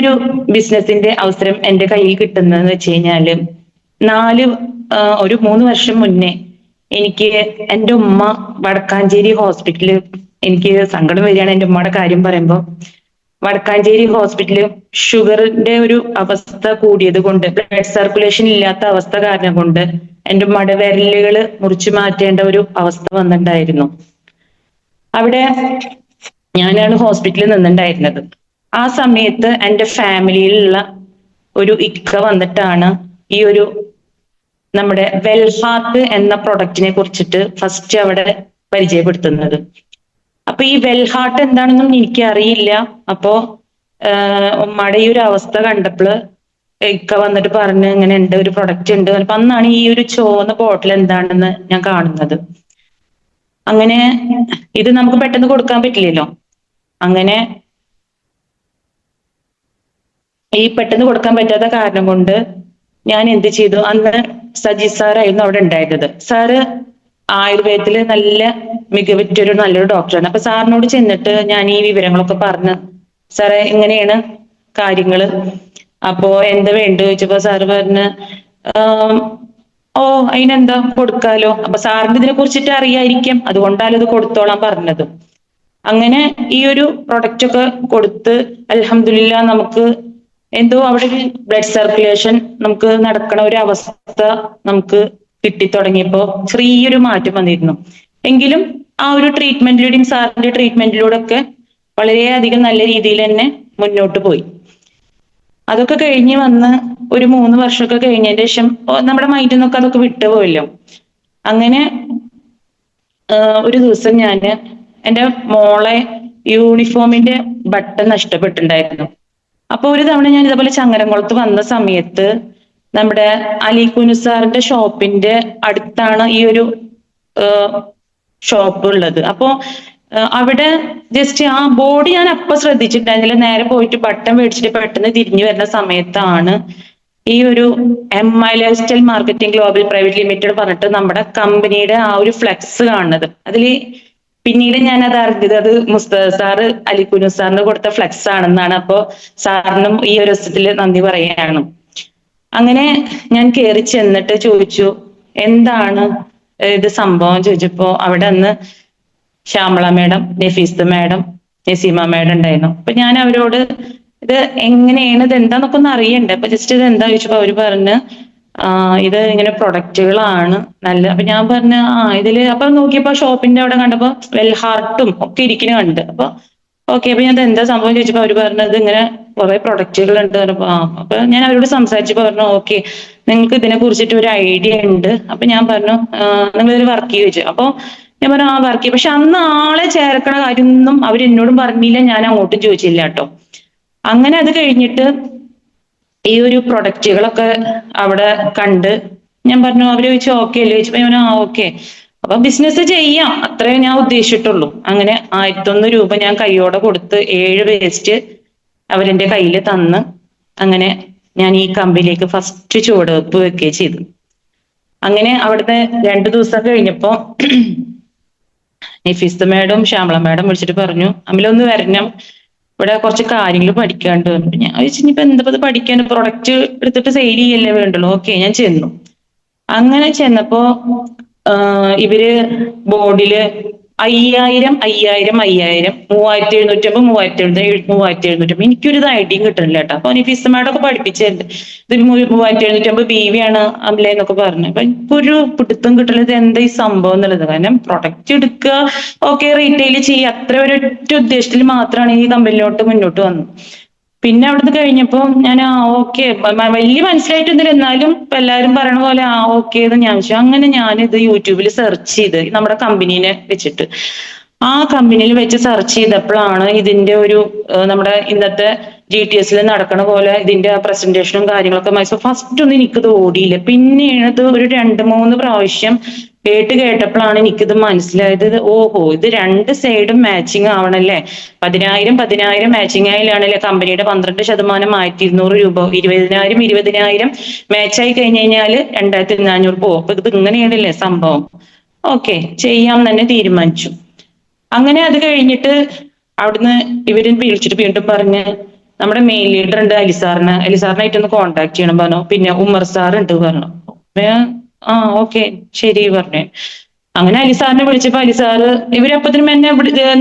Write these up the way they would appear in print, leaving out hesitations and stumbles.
ഒരു ബിസിനസിന്റെ അവസരം എന്റെ കയ്യിൽ കിട്ടുന്നതെന്ന് വെച്ച് കഴിഞ്ഞാല് നാല് ഒരു 3 വർഷം മുന്നേ എനിക്ക് എന്റെ ഉമ്മ വടക്കാഞ്ചേരി ഹോസ്പിറ്റലിൽ എനിക്ക് സങ്കടം വരികയാണ് എന്റെ ഉമ്മയുടെ കാര്യം പറയുമ്പോൾ. വടക്കാഞ്ചേരി ഹോസ്പിറ്റലിൽ ഷുഗറിന്റെ ഒരു അവസ്ഥ കൂടിയത് കൊണ്ട് ബ്ലഡ് സർക്കുലേഷൻ ഇല്ലാത്ത അവസ്ഥ കാരണം കൊണ്ട് എന്റെ ഉമ്മയുടെ വിരലുകള് മുറിച്ചു മാറ്റേണ്ട ഒരു അവസ്ഥ വന്നിട്ടുണ്ടായിരുന്നു. അവിടെ ഞാനാണ് ഹോസ്പിറ്റലിൽ നിന്നിട്ടുണ്ടായിരുന്നത്. ആ സമയത്ത് എന്റെ ഫാമിലിയിലുള്ള ഒരു ഇക്ക വന്നിട്ടാണ് ഈ ഒരു നമ്മുടെ വെൽഹാർട്ട് എന്ന പ്രൊഡക്റ്റിനെ കുറിച്ചിട്ട് ഫസ്റ്റ് അവിടെ പരിചയപ്പെടുത്തുന്നത്. അപ്പൊ ഈ വെൽഹാർട്ട് എന്താണെന്നും എനിക്ക് അറിയില്ല. അപ്പോ ഉമ്മയുടെ ഈ ഒരു അവസ്ഥ കണ്ടപ്പോൾ ഇക്ക വന്നിട്ട് പറഞ്ഞ് ഇങ്ങനെ ഉണ്ട്, ഒരു പ്രൊഡക്റ്റ് ഉണ്ട്. അപ്പൊ അന്നാണ് ഈ ഒരു ചുവന്ന ബോട്ടിൽ എന്താണെന്ന് ഞാൻ കാണുന്നത്. അങ്ങനെ ഇത് നമുക്ക് പെട്ടെന്ന് കൊടുക്കാൻ പറ്റില്ലല്ലോ. അങ്ങനെ ഈ പെട്ടെന്ന് കൊടുക്കാൻ പറ്റാത്ത കാരണം കൊണ്ട് ഞാൻ എന്ത് ചെയ്തു, അന്ന് സജി സാറായിരുന്നു അവിടെ ഉണ്ടായിരുന്നത്. സാറ് ആയുർവേദത്തില് നല്ല മികവുറ്റൊരു നല്ലൊരു ഡോക്ടറാണ്. അപ്പൊ സാറിനോട് ചെന്നിട്ട് ഞാൻ ഈ വിവരങ്ങളൊക്കെ പറഞ്ഞ്, സാറേ ഇങ്ങനെയാണ് കാര്യങ്ങള്, അപ്പോ എന്താ വേണ്ടത് ചോദിച്ചപ്പോ സാറ് പറഞ്ഞ് ഓ അതിനെന്താ കൊടുക്കാലോ. അപ്പൊ സാറിന് ഇതിനെ കുറിച്ചിട്ട് അറിയായിരിക്കും, അതുകൊണ്ടാണ് ഇത് കൊടുത്തോളാൻ പറഞ്ഞത്. അങ്ങനെ ഈ ഒരു പ്രൊഡക്റ്റ് ഒക്കെ കൊടുത്ത് അൽഹംദുലില്ലാ നമുക്ക് എന്തോ അവിടെ ഒരു ബ്ലഡ് സർക്കുലേഷൻ നമുക്ക് നടക്കണ ഒരു അവസ്ഥ നമുക്ക് കിട്ടിത്തുടങ്ങിയപ്പോ ചെറിയൊരു മാറ്റം വന്നിരുന്നു. എങ്കിലും ആ ഒരു ട്രീറ്റ്മെന്റിലൂടെയും സാറിന്റെ ട്രീറ്റ്മെന്റിലൂടെ ഒക്കെ വളരെയധികം നല്ല രീതിയിൽ തന്നെ മുന്നോട്ട് പോയി. അതൊക്കെ കഴിഞ്ഞ് വന്ന് ഒരു 3 വർഷമൊക്കെ കഴിഞ്ഞതിന് ശേഷം നമ്മുടെ മൈൻഡിൽ നിന്നൊക്കെ അതൊക്കെ വിട്ടുപോയല്ലോ. അങ്ങനെ ഒരു ദിവസം ഞാന് എന്റെ മോളെ യൂണിഫോമിന്റെ ബട്ടൺ നഷ്ടപ്പെട്ടിട്ടുണ്ടായിരുന്നു. അപ്പൊ ഒരു തവണ ഞാൻ ഇതേപോലെ ചങ്ങരംകുളത്ത് വന്ന സമയത്ത് നമ്മുടെ അലികുഞ്ഞു സാറിന്റെ ഷോപ്പിന്റെ അടുത്താണ് ഈ ഒരു ഷോപ്പ് ഉള്ളത്. അപ്പോ അവിടെ ജസ്റ്റ് ആ ബോർഡ് ഞാൻ അപ്പൊ ശ്രദ്ധിച്ചിട്ടുണ്ടായിരുന്നില്ല. നേരെ പോയിട്ട് ബട്ടൺ മേടിച്ചിട്ട് പെട്ടെന്ന് തിരിഞ്ഞു വരുന്ന സമയത്താണ് ഈ ഒരു MI lifestyle marketing global private limited പറഞ്ഞിട്ട് നമ്മുടെ കമ്പനിയുടെ ആ ഒരു ഫ്ലെക്സ് കാണുന്നത്. അതില് പിന്നീട് ഞാൻ അത് അറിഞ്ഞത് അത് മുസ്തഫ സാറ് അലികുഞ്ഞു സാറിന് കൊടുത്ത ഫ്ലെക്സ് ആണെന്നാണ്. അപ്പോ സാറിനും ഈ ഒരു അവസരത്തില് നന്ദി പറയുകയാണ്. അങ്ങനെ ഞാൻ കയറി ചെന്നിട്ട് ചോദിച്ചു എന്താണ് ഇത് സംഭവം ചോദിച്ചപ്പോ അവിടെ അന്ന് Shyamala madam, Nafeesa madam, Naseema madam ഉണ്ടായിരുന്നു. അപ്പൊ ഞാൻ അവരോട് ഇത് എങ്ങനെയാണ്, ഇത് എന്താന്നൊക്കെ ഒന്ന് അറിയണ്ടേ, അപ്പൊ ജസ്റ്റ് ഇത് എന്താ ചോദിച്ചപ്പോ അവര് പറഞ്ഞ് ഇത് ഇങ്ങനെ പ്രൊഡക്റ്റുകളാണ് നല്ല. അപ്പൊ ഞാൻ പറഞ്ഞ ഇതില് അപ്പൊ നോക്കിയപ്പോ ഷോപ്പിന്റെ അവിടെ കണ്ടപ്പോ വെൽഹാർട്ടും ഒക്കെ ഇരിക്കുന്ന കണ്ട്. അപ്പൊ ഓക്കെ, അപ്പൊ ഞാൻ എന്താ സംഭവം ചോദിച്ചപ്പോ അവര് പറഞ്ഞത് ഇങ്ങനെ കുറെ പ്രൊഡക്റ്റുകൾ ഉണ്ട്. അപ്പൊ ഞാൻ അവരോട് സംസാരിച്ചപ്പോ പറഞ്ഞു ഓക്കെ, നിങ്ങൾക്ക് ഇതിനെ കുറിച്ചിട്ട് ഒരു ഐഡിയ ഉണ്ട്. അപ്പൊ ഞാൻ പറഞ്ഞു നിങ്ങൾ ഇതിൽ വർക്ക് ചെയ്യുക ചോദിച്ചു. അപ്പൊ ഞാൻ പറഞ്ഞു വർക്ക് ചെയ്യും. പക്ഷെ അന്ന് ആളെ ചേർക്കണ കാര്യമൊന്നും അവരെന്നോടും പറഞ്ഞില്ല, ഞാൻ അങ്ങോട്ടും ചോദിച്ചില്ല കേട്ടോ. അങ്ങനെ അത് കഴിഞ്ഞിട്ട് ഈ ഒരു പ്രൊഡക്റ്റുകളൊക്കെ അവിടെ കണ്ട് ഞാൻ പറഞ്ഞു, അവര് ചോദിച്ചു ഓക്കെ അല്ലേ ചോദിച്ചപ്പോ ഞാൻ ഓക്കെ, അപ്പൊ ബിസിനസ് ചെയ്യാം അത്രേ ഞാൻ ഉദ്ദേശിച്ചിട്ടുള്ളൂ. അങ്ങനെ 1001 രൂപ ഞാൻ കൈയോടെ കൊടുത്ത് 7 വേസ്റ്റ് അവരെന്റെ കയ്യിൽ തന്ന് അങ്ങനെ ഞാൻ ഈ കമ്പനിയിലേക്ക് ഫസ്റ്റ് ചുവടുവെപ്പ് വെക്കുകയും ചെയ്തു. അങ്ങനെ അവിടുത്തെ 2 ദിവസം കഴിഞ്ഞപ്പോ നഫീസ മേഡം ശ്യാമള മേഡം വിളിച്ചിട്ട് പറഞ്ഞു അമിലൊന്ന് വരണം, ഇവിടെ കുറച്ച് കാര്യങ്ങൾ പഠിക്കാണ്ട്. ഞാൻ ചോദിച്ചു ഇനിയിപ്പോ എന്താ പഠിക്കാൻ, പ്രൊഡക്റ്റ് എടുത്തിട്ട് സെയിൽ ചെയ്യല്ലേ വേണ്ടുള്ളൂ. ഓക്കെ, ഞാൻ ചെന്നു. അങ്ങനെ ചെന്നപ്പോ ഇവര് ബോർഡില് 5000 5000 5000 3750 3750 എനിക്കൊരു ഐഡിയയും കിട്ടുന്നില്ല കേട്ടോ. അപ്പൊ നഫീസ മേഡം ഒക്കെ പഠിപ്പിച്ചിട്ടുണ്ട് ഇത് 3750 BV ആണ് അമല എന്നൊക്കെ പറഞ്ഞു. അപ്പൊ എനിക്കൊരു പിടുത്തം കിട്ടില്ല ഇത് എന്താ ഈ സംഭവം എന്നുള്ളത്. കാരണം പ്രൊഡക്റ്റ് എടുക്കുക, ഓക്കെ റീറ്റെയിൽ ചെയ്യുക, അത്ര ഒരൊറ്റ ഉദ്ദേശത്തിൽ മാത്രമാണ് ഈ കമ്പനിയിലോട്ട് മുന്നോട്ട് വന്നത്. പിന്നെ അവിടുന്ന് കഴിഞ്ഞപ്പോ ഞാൻ ഓക്കെ വലിയ മനസ്സിലായിട്ടൊന്നുമില്ല, എന്നാലും ഇപ്പൊ എല്ലാവരും പറയണ പോലെ ഓക്കെ എന്ന് ഞാൻ വെച്ചു. അങ്ങനെ ഞാനിത് യൂട്യൂബിൽ സെർച്ച് ചെയ്ത് നമ്മുടെ കമ്പനീനെ വെച്ചിട്ട് ആ കമ്പനിയിൽ വെച്ച് സെർച്ച് ചെയ്തപ്പോഴാണ് ഇതിന്റെ ഒരു നമ്മുടെ ഇന്നത്തെ GTS നടക്കണ പോലെ ഇതിന്റെ പ്രസന്റേഷനും കാര്യങ്ങളൊക്കെ മനസ്സിൽ ഫസ്റ്റ് ഒന്നും എനിക്കിത് ഓടിയില്ല. പിന്നെയാണ് ഇത് ഒരു 2-3 പ്രാവശ്യം കേട്ടപ്പോഴാണ് എനിക്കിത് മനസ്സിലായത്. ഓഹോ, ഇത് 2 സൈഡും മാച്ചിങ് ആവണല്ലേ. 10000 മാച്ചിങ് ആയാലാണല്ലേ കമ്പനിയുടെ 12% 1200 രൂപ, 20000 20000 മാച്ചായി കഴിഞ്ഞ് കഴിഞ്ഞാൽ 2400 പോകും. അപ്പൊ ഇത് ഇങ്ങനെയാണല്ലേ സംഭവം. ഓക്കെ, ചെയ്യാം തന്നെ തീരുമാനിച്ചു. അങ്ങനെ അത് കഴിഞ്ഞിട്ട് അവിടുന്ന് ഇവര് വിളിച്ചിട്ട് വീണ്ടും പറഞ്ഞ് നമ്മുടെ മെയിൻ ലീഡർ ഉണ്ട് അലിസാറിനായിട്ട് ഒന്ന് കോൺടാക്ട് ചെയ്യണം പറഞ്ഞു. പിന്നെ ഉമ്മർ സാർ ഉണ്ട് പറഞ്ഞു. അപ്പൊ ആ ഓക്കെ ശരി പറഞ്ഞു. അങ്ങനെ അലിസാറിനെ വിളിച്ചപ്പോ അലിസാറ് ഇവരപ്പത്തിനും എന്നെ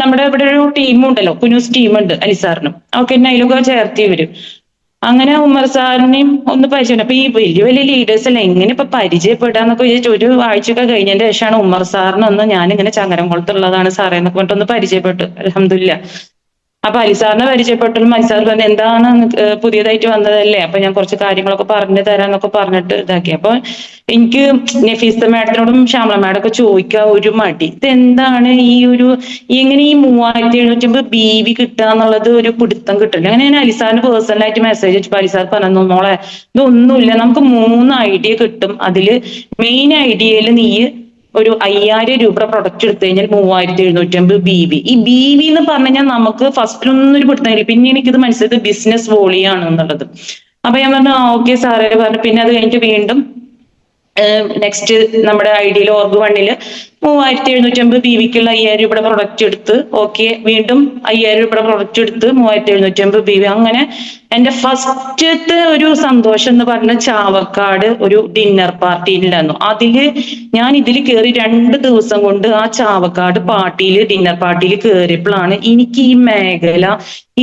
നമ്മുടെ ഇവിടെ ഒരു ടീം ഉണ്ടല്ലോ, കുനൂസ് ടീം ഉണ്ട് അലിസാറിനും. ഓക്കെ എന്നെ അതിലൊക്കെ ചേർത്തി ഇവര്. അങ്ങനെ ഉമ്മർ സാറിനെയും ഒന്ന് പരിചയം. അപ്പൊ ഈ വലിയ വലിയ ലീഡേഴ്സ് അല്ല എങ്ങനെ ഇപ്പൊ പരിചയപ്പെടാന്നൊക്കെ വിചാരിച്ചു. ഒരു ആഴ്ചയൊക്കെ കഴിഞ്ഞതിന്റെ ശേഷമാണ് ഉമ്മർ സാറിനൊന്ന് ഞാനിങ്ങനെ ചങ്ങരംകുളത്തുള്ളതാണ് സാറേ എന്നൊക്കെ പറഞ്ഞിട്ടൊന്ന് പരിചയപ്പെട്ടു. അൽഹംദുലില്ലാ. അപ്പൊ അലിസാറിനെ പരിചയപ്പെട്ടു. അലിസാർ പറഞ്ഞു എന്താണ് പുതിയതായിട്ട് വന്നതല്ലേ, അപ്പൊ ഞാൻ കുറച്ച് കാര്യങ്ങളൊക്കെ പറഞ്ഞു തരാന്നൊക്കെ പറഞ്ഞിട്ട് ഇതാക്കി. അപ്പൊ എനിക്ക് നഫീസ മാഡത്തിനോടും ശ്യാമള മാഡം ഒക്കെ ചോദിക്കാൻ ഒരു മടി. ഇതെന്താണ് ഈ ഒരു എങ്ങനെ ഈ 3750 BV കിട്ടുക എന്നുള്ളത് ഒരു പിടുത്തം കിട്ടില്ല. അങ്ങനെ ഞാൻ അലിസാറിന് പേഴ്സണലായിട്ട് മെസ്സേജ് അയച്ചപ്പോ അലിസാർ പറഞ്ഞു മോളെ ഇതൊന്നുമില്ല, നമുക്ക് 3 ഐഡിയ കിട്ടും. അതില് മെയിൻ ഐഡിയയിൽ നീ ഒരു 5000 രൂപ പ്രൊഡക്റ്റ് എടുത്തു കഴിഞ്ഞാൽ 3750 BV. ഈ BV എന്ന് പറഞ്ഞു കഴിഞ്ഞാൽ നമുക്ക് ഫസ്റ്റിലൊന്നും ഒരു പിടുത്തം കിട്ടില്ല. പിന്നെ എനിക്കിത് മനസ്സിലായത് ബിസിനസ് വോളിയാണ് എന്നുള്ളത്. അപ്പൊ ഞാൻ പറഞ്ഞു ഓക്കെ സാറേ പറഞ്ഞു. പിന്നെ അത് കഴിഞ്ഞിട്ട് വീണ്ടും നെക്സ്റ്റ് നമ്മുടെ ഐഡിയയിൽ ഓർഗ് 1 3750 BVക്കുള്ള 5000 രൂപയുടെ പ്രൊഡക്റ്റ് എടുത്ത് ഓക്കെ വീണ്ടും 5000 രൂപയുടെ പ്രൊഡക്റ്റ് എടുത്ത് 3750 BV. അങ്ങനെ എന്റെ ഫസ്റ്റത്തെ ഒരു സന്തോഷം എന്ന് പറഞ്ഞ ചാവക്കാട് ഒരു ഡിന്നർ പാർട്ടി ഉണ്ടായിരുന്നു. ഞാൻ ഇതിൽ കയറി 2 ദിവസം കൊണ്ട് ആ ചാവക്കാട് ഡിന്നർ പാർട്ടിയിൽ കയറിയപ്പോഴാണ് എനിക്ക് ഈ മേഖല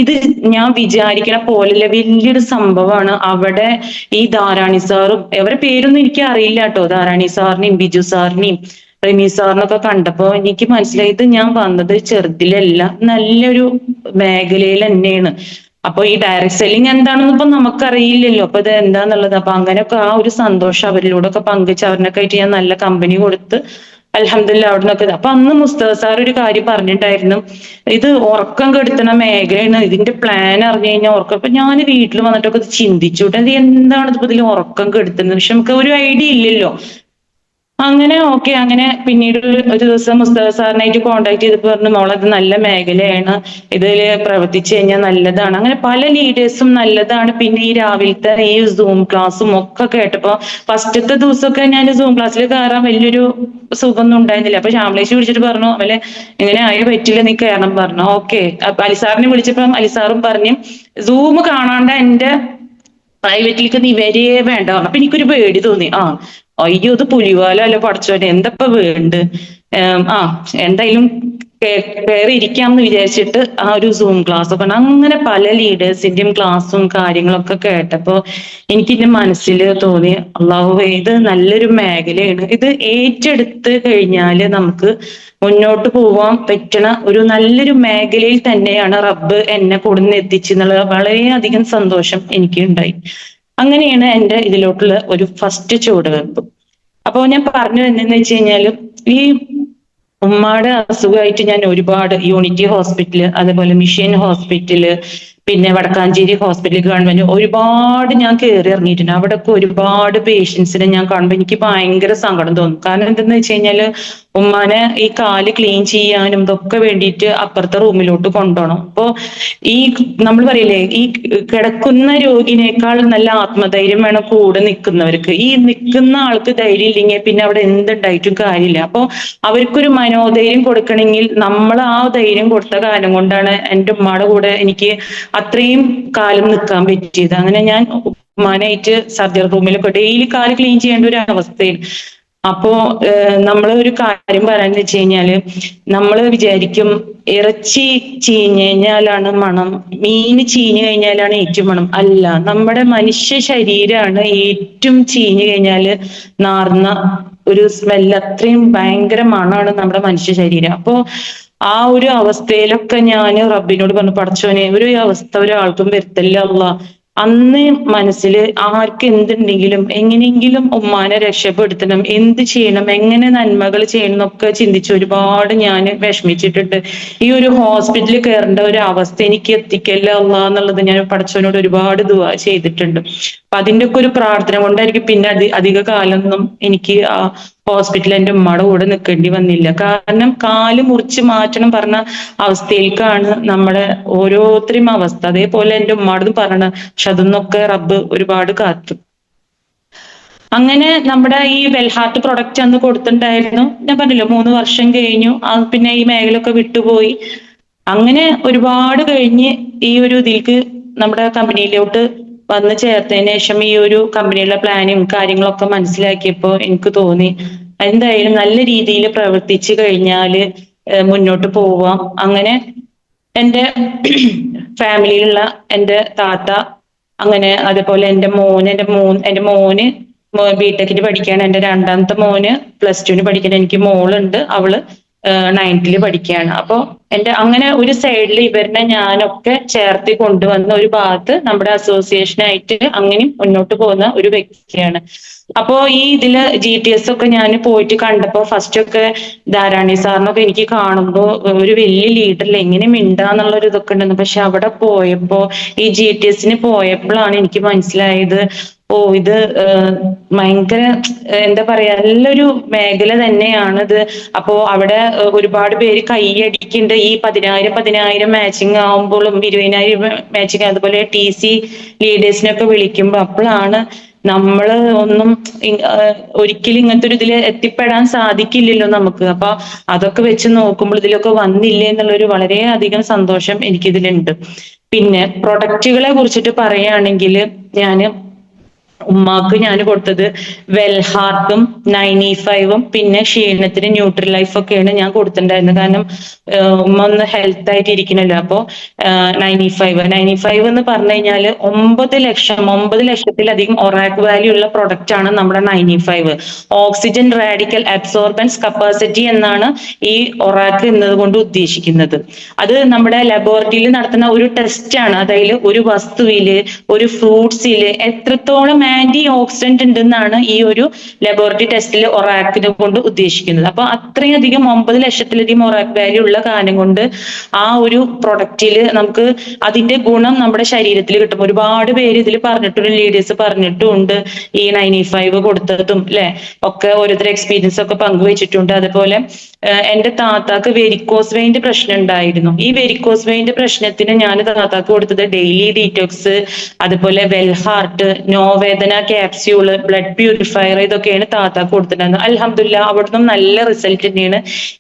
ഇത് ഞാൻ വിചാരിക്കണ പോലെയല്ല, വലിയൊരു സംഭവമാണ്. അവിടെ ഈ ധാരാണി സാറും അവരുടെ പേരൊന്നും എനിക്ക് അറിയില്ല കേട്ടോ. ധാരാണി സാറിനെയും ബിജു സാറിനെയും റമീ സാറിനൊക്കെ കണ്ടപ്പോ എനിക്ക് മനസ്സിലായി ഇത് ഞാൻ വന്നത് ചെറുതിലല്ല, നല്ലൊരു മേഖലയിൽ തന്നെയാണ്. അപ്പൊ ഈ ഡയറക്ട് സെല്ലിംഗ് എന്താണെന്ന് ഇപ്പൊ നമുക്കറിയില്ലല്ലോ. അപ്പൊ ഇത് എന്താന്നുള്ളത്. അപ്പൊ അങ്ങനെയൊക്കെ ആ ഒരു സന്തോഷം അവരിലൂടെ ഒക്കെ പങ്കുവെച്ച് അവരിനൊക്കെ ആയിട്ട് ഞാൻ നല്ല കമ്പനി കൊടുത്ത് അൽഹംദുലില്ലാ അവിടെ നിന്നൊക്കെ. അപ്പൊ അന്ന് മുസ്തഫ സാർ ഒരു കാര്യം പറഞ്ഞിട്ടുണ്ടായിരുന്നു, ഇത് ഉറക്കം കെടുത്തുന്ന മേഖലയാണ്, ഇതിന്റെ പ്ലാൻ അറിഞ്ഞു കഴിഞ്ഞാൽ ഉറക്കം. അപ്പൊ ഞാൻ വീട്ടിൽ വന്നിട്ടൊക്കെ ഇത് ചിന്തിച്ചു ഇത് എന്താണ് ഇപ്പൊ ഇതിൽ ഉറക്കം കെടുത്തുന്നത്. പക്ഷെ നമുക്ക് ഒരു ഐഡിയ ഇല്ലല്ലോ. അങ്ങനെ ഓക്കെ അങ്ങനെ പിന്നീട് ഒരു ദിവസം മുസ്തഫ സാറിനായിട്ട് കോണ്ടാക്ട് ചെയ്തപ്പോ പറഞ്ഞു മോളെ ഇത് നല്ല മേഖലയാണ്, ഇതില് പ്രവർത്തിച്ചു കഴിഞ്ഞാൽ നല്ലതാണ്. അങ്ങനെ പല ലീഡേഴ്സും നല്ലതാണ്. പിന്നെ ഈ രാവിലത്തെ ഈ സൂം ക്ലാസ്സും ഒക്കെ കേട്ടപ്പോ ഫസ്റ്റത്തെ ദിവസമൊക്കെ ഞാൻ സൂം ക്ലാസ്സിൽ കയറാൻ വലിയൊരു സുഖമൊന്നും ഉണ്ടായിരുന്നില്ല. അപ്പൊ ശ്യാമളേശി വിളിച്ചിട്ട് പറഞ്ഞു അവലെ ഇങ്ങനെ ആയ പറ്റില്ല നീ കയറണം പറഞ്ഞു. ഓക്കെ അപ്പൊ അലിസാറിനെ വിളിച്ചപ്പോ അലിസാറും പറഞ്ഞു സൂം കാണാണ്ട് എന്റെ പ്രൈവറ്റിലേക്ക് നീ വരികയേ വേണ്ട പറഞ്ഞു. അപ്പൊ എനിക്കൊരു പേടി തോന്നി. അയ്യോ ഇത് പുലിവാല അല്ല പടച്ചോനെ എന്തപ്പ വേണ്ട. ആ എന്തായാലും കയറി ഇരിക്കാമെന്ന് വിചാരിച്ചിട്ട് ആ ഒരു സൂം ക്ലാസ് ഒക്കെ അങ്ങനെ പല ലീഡേഴ്സിന്റെയും ക്ലാസ്സും കാര്യങ്ങളൊക്കെ കേട്ടപ്പോ എനിക്ക് എന്റെ മനസ്സിൽ തോന്നി അള്ളാഹുവേ ഇത് നല്ലൊരു മേഖലയാണ്. ഇത് ഏറ്റെടുത്ത് കഴിഞ്ഞാല് നമുക്ക് മുന്നോട്ട് പോവാൻ പറ്റണ ഒരു നല്ലൊരു മേഖലയിൽ തന്നെയാണ് റബ്ബ് എന്നെ കൊടുന്ന് എത്തിച്ചെന്നുള്ള വളരെയധികം സന്തോഷം എനിക്ക് ഉണ്ടായി. അങ്ങനെയാണ് എന്റെ ഇതിലോട്ടുള്ള ഒരു ഫസ്റ്റ് ചുവടുവെപ്പ്. അപ്പൊ ഞാൻ പറഞ്ഞു എന്തെന്ന് വെച്ച് കഴിഞ്ഞാല് ഈ ഉമ്മാടെ അസുഖമായിട്ട് ഞാൻ ഒരുപാട് യൂണിറ്റി ഹോസ്പിറ്റല് അതേപോലെ മിഷൻ ഹോസ്പിറ്റല് പിന്നെ വടക്കാഞ്ചേരി ഹോസ്പിറ്റൽ ഗവൺമെന്റ് ഒരുപാട് ഞാൻ കയറി ഇറങ്ങിയിട്ടുണ്ട്. അവിടെയൊക്കെ ഒരുപാട് പേഷ്യൻസിനെ ഞാൻ കാണുമ്പോൾ എനിക്ക് ഭയങ്കര സങ്കടം തോന്നും. കാരണം എന്തെന്ന് വെച്ച് കഴിഞ്ഞാല് ഉമ്മാനെ ഈ കാല് ക്ലീൻ ചെയ്യാനും ഇതൊക്കെ വേണ്ടിയിട്ട് അപ്പുറത്തെ റൂമിലോട്ട് കൊണ്ടുപോകണം. അപ്പോ ഈ നമ്മൾ പറയില്ലേ ഈ കിടക്കുന്ന രോഗിനേക്കാൾ നല്ല ആത്മധൈര്യം വേണം കൂടെ നിൽക്കുന്നവർക്ക്. ഈ നിൽക്കുന്ന ആൾക്ക് ധൈര്യം ഇല്ലെങ്കിൽ പിന്നെ അവിടെ എന്തുണ്ടായിട്ടും കാര്യമില്ല. അപ്പൊ അവർക്കൊരു മനോധൈര്യം കൊടുക്കണമെങ്കിൽ നമ്മൾ ആ ധൈര്യം കൊടുത്ത കാലം കൊണ്ടാണ് എൻ്റെ ഉമ്മയുടെ കൂടെ എനിക്ക് അത്രയും കാലം നിൽക്കാൻ പറ്റിയത്. അങ്ങനെ ഞാൻ ഉമ്മാനായിട്ട് സർജറി റൂമിലൊക്കെ ഡെയിലി കാല് ക്ലീൻ ചെയ്യേണ്ട ഒരു അവസ്ഥയിൽ. അപ്പോ നമ്മൾ ഒരു കാര്യം പറയാന്ന് വെച്ച് കഴിഞ്ഞാല് നമ്മൾ വിചാരിക്കും ഇറച്ചി ചീഞ്ഞു കഴിഞ്ഞാലാണ് മണം, മീന് ചീഞ്ഞു കഴിഞ്ഞാലാണ് ഏറ്റവും മണം. അല്ല, നമ്മുടെ മനുഷ്യ ശരീരമാണ് ഏറ്റവും ചീഞ്ഞു കഴിഞ്ഞാല് നാർന്ന ഒരു സ്മെല്ല്, അത്രയും ഭയങ്കര മണമാണ് നമ്മുടെ മനുഷ്യ ശരീരം. അപ്പോ ആ ഒരു അവസ്ഥയിലൊക്കെ ഞാൻ റബ്ബിനോട് പറഞ്ഞു പടച്ചോനെ ഒരു അവസ്ഥ ഒരാൾക്കും വരുത്തല്ല അള്ളാ. അന്ന് മനസ്സിൽ ആർക്ക് എന്തുണ്ടെങ്കിലും എങ്ങനെയെങ്കിലും ഉമ്മാനെ രക്ഷപ്പെടുത്തണം, എന്ത് ചെയ്യണം, എങ്ങനെ നന്മകൾ ചെയ്യണം എന്നൊക്കെ ചിന്തിച്ച് ഒരുപാട് ഞാൻ വിഷമിച്ചിട്ടുണ്ട്. ഈ ഒരു ഹോസ്പിറ്റലിൽ കയറേണ്ട ഒരു അവസ്ഥ എനിക്ക് എത്തിക്കല്ല അള്ളാ എന്നുള്ളത് ഞാൻ പടച്ചവനോട് ഒരുപാട് ദുആ ചെയ്തിട്ടുണ്ട്. അപ്പൊ അതിന്റെ ഒക്കെ ഒരു പ്രാർത്ഥന കൊണ്ടായിരിക്കും പിന്നെ അധിക കാലമൊന്നും എനിക്ക് ആ ഹോസ്പിറ്റലിൽ എൻ്റെ ഉമ്മയുടെ കൂടെ നിൽക്കേണ്ടി വന്നില്ല. കാരണം കാല് മുറിച്ച് മാറ്റണം പറഞ്ഞ അവസ്ഥയിലേക്കാണ് നമ്മുടെ ഓരോരുത്തരും അവസ്ഥ. അതേപോലെ എൻ്റെ ഉമ്മാടത് പറയണ പക്ഷെ അതൊന്നൊക്കെ റബ്ബ് ഒരുപാട് കാത്തു. അങ്ങനെ നമ്മുടെ ഈ വെൽഹാർട്ട് പ്രൊഡക്റ്റ് അന്ന് കൊടുത്തിട്ടുണ്ടായിരുന്നു. ഞാൻ പറഞ്ഞല്ലോ 3 വർഷം കഴിഞ്ഞു. പിന്നെ ഈ മേഖലയൊക്കെ വിട്ടുപോയി. അങ്ങനെ ഒരുപാട് കഴിഞ്ഞ് ഈ ഒരു ഇതിലേക്ക് നമ്മുടെ കമ്പനിയിലോട്ട് വന്ന് ചേർത്തതിന് ശേഷം ഈ ഒരു കമ്പനിയുടെ പ്ലാനും കാര്യങ്ങളൊക്കെ മനസ്സിലാക്കിയപ്പോൾ എനിക്ക് തോന്നി എന്തായാലും നല്ല രീതിയിൽ പ്രവർത്തിച്ചു കഴിഞ്ഞാല് മുന്നോട്ട് പോവാം. അങ്ങനെ എന്റെ ഫാമിലിയിലുള്ള എന്റെ താത്ത, അങ്ങനെ അതുപോലെ എന്റെ മോന് ബിടെക്കിന് പഠിക്കുകയാണ്. എന്റെ രണ്ടാമത്തെ മോന് +2 പഠിക്കണം. എനിക്ക് മോളുണ്ട്, അവള് 9th പഠിക്കുകയാണ്. അപ്പൊ അങ്ങനെ ഒരു സൈഡിൽ ഇവരിനെ ഞാനൊക്കെ ചേർത്തി കൊണ്ടുവന്ന ഒരു ഭാഗത്ത് നമ്മുടെ അസോസിയേഷനായിട്ട് അങ്ങനെയും മുന്നോട്ട് പോകുന്ന ഒരു വ്യക്തിയാണ്. അപ്പോ ഈ ഇതില് GTS ഒക്കെ ഞാൻ പോയിട്ട് കണ്ടപ്പോ ഫസ്റ്റ് ഒക്കെ ധാരാണി സാറിനൊക്കെ എനിക്ക് കാണുമ്പോ ഒരു വലിയ ലീഡറിൽ എങ്ങനെ മിണ്ടാന്നുള്ള ഒരു ഇതൊക്കെ ഉണ്ടെന്ന്. പക്ഷെ അവിടെ പോയപ്പോ ഈ GTSന് പോയപ്പോഴാണ് എനിക്ക് മനസ്സിലായത്, ഓ ഇത് ഭയങ്കര എന്താ പറയാ നല്ലൊരു മേഖല തന്നെയാണിത്. അപ്പോ അവിടെ ഒരുപാട് പേര് കൈയടിക്കുന്നുണ്ട്. ഈ 10,000 മാച്ചിങ് ആവുമ്പോഴും 20,000 മാച്ചിങ്, അതുപോലെ TC ലീഡേഴ്സിനൊക്കെ വിളിക്കുമ്പോ അപ്പോഴാണ് നമ്മള് ഒന്നും ഒരിക്കലും ഇങ്ങനത്തെ ഒരു ഇതിൽ എത്തിപ്പെടാൻ സാധിക്കില്ലല്ലോ നമുക്ക്. അപ്പൊ അതൊക്കെ വെച്ച് നോക്കുമ്പോൾ ഇതിലൊക്കെ വന്നില്ലേ എന്നുള്ളൊരു വളരെയധികം സന്തോഷം എനിക്കിതിലുണ്ട്. പിന്നെ പ്രൊഡക്റ്റുകളെ കുറിച്ചിട്ട് പറയുകയാണെങ്കിൽ ഞാന് ഉമ്മാക്ക് ഞാൻ കൊടുത്തത് വെൽഹാർട്ടും 95ഉം പിന്നെ ക്ഷീണത്തിന് ന്യൂട്രിലൈഫ് ഒക്കെയാണ് ഞാൻ കൊടുത്തിട്ടുണ്ടായിരുന്നത്. കാരണം ഉമ്മ ഒന്ന് ഹെൽത്ത് ആയിട്ട് ഇരിക്കണല്ലോ. അപ്പോ 95 എന്ന് പറഞ്ഞു കഴിഞ്ഞാല് 9 ലക്ഷത്തിലധികം ഒറാക് വാല്യൂ ഉള്ള പ്രൊഡക്റ്റ് ആണ് നമ്മുടെ 95. ഓക്സിജൻ റാഡിക്കൽ അബ്സോർബൻസ് കപ്പാസിറ്റി എന്നാണ് ഈ ഒറാക്ക് എന്നതുകൊണ്ട് ഉദ്ദേശിക്കുന്നത്. അത് നമ്മുടെ ലബോറട്ടറിയിൽ നടത്തുന്ന ഒരു ടെസ്റ്റ് ആണ്. അതായത് ഒരു വസ്തുവില്, ഒരു ഫ്രൂട്ട്സില് എത്രത്തോളം ആന്റി ഓക്സിഡന്റ് ഉണ്ടെന്നാണ് ഈ ഒരു ലബോറട്ടറി ടെസ്റ്റിൽ ഒറാക്കിനെ കൊണ്ട് ഉദ്ദേശിക്കുന്നത്. അപ്പൊ അത്രയധികം 9 ലക്ഷത്തിലധികം ഒറാക്ക് വാല്യൂ ഉള്ള കാരണം കൊണ്ട് ആ ഒരു പ്രൊഡക്റ്റില് നമുക്ക് അതിന്റെ ഗുണം നമ്മുടെ ശരീരത്തിൽ കിട്ടും. ഒരുപാട് പേര് ഇതിൽ പറഞ്ഞിട്ടുണ്ട്, ലീഡേഴ്സ് പറഞ്ഞിട്ടുണ്ട്, ഈ 95 കൊടുത്തതും അല്ലെ ഒക്കെ ഓരോരുത്തരുടെ എക്സ്പീരിയൻസ് ഒക്കെ പങ്കുവെച്ചിട്ടുണ്ട്. അതുപോലെ എന്റെ താത്താക്ക് വെരിക്കോസ് വെയിന്റെ പ്രശ്നം ഉണ്ടായിരുന്നു. ഈ വെരിക്കോസ് വെയിന്റെ പ്രശ്നത്തിന് ഞാൻ താത്താക്ക് കൊടുത്തത് ഡെയിലി ഡീറ്റോക്സ്, അതുപോലെ വെൽഹാർട്ട്, നോവേദന ക്യാപ്സ്യൂള്, ബ്ലഡ് പ്യൂരിഫയർ, ഇതൊക്കെയാണ് താത്താക്ക് കൊടുത്തിട്ടുണ്ടായിരുന്നത്. അൽഹംദുലില്ലാഹ് അവിടുന്ന് നല്ല റിസൾട്ട് തന്നെയാണ്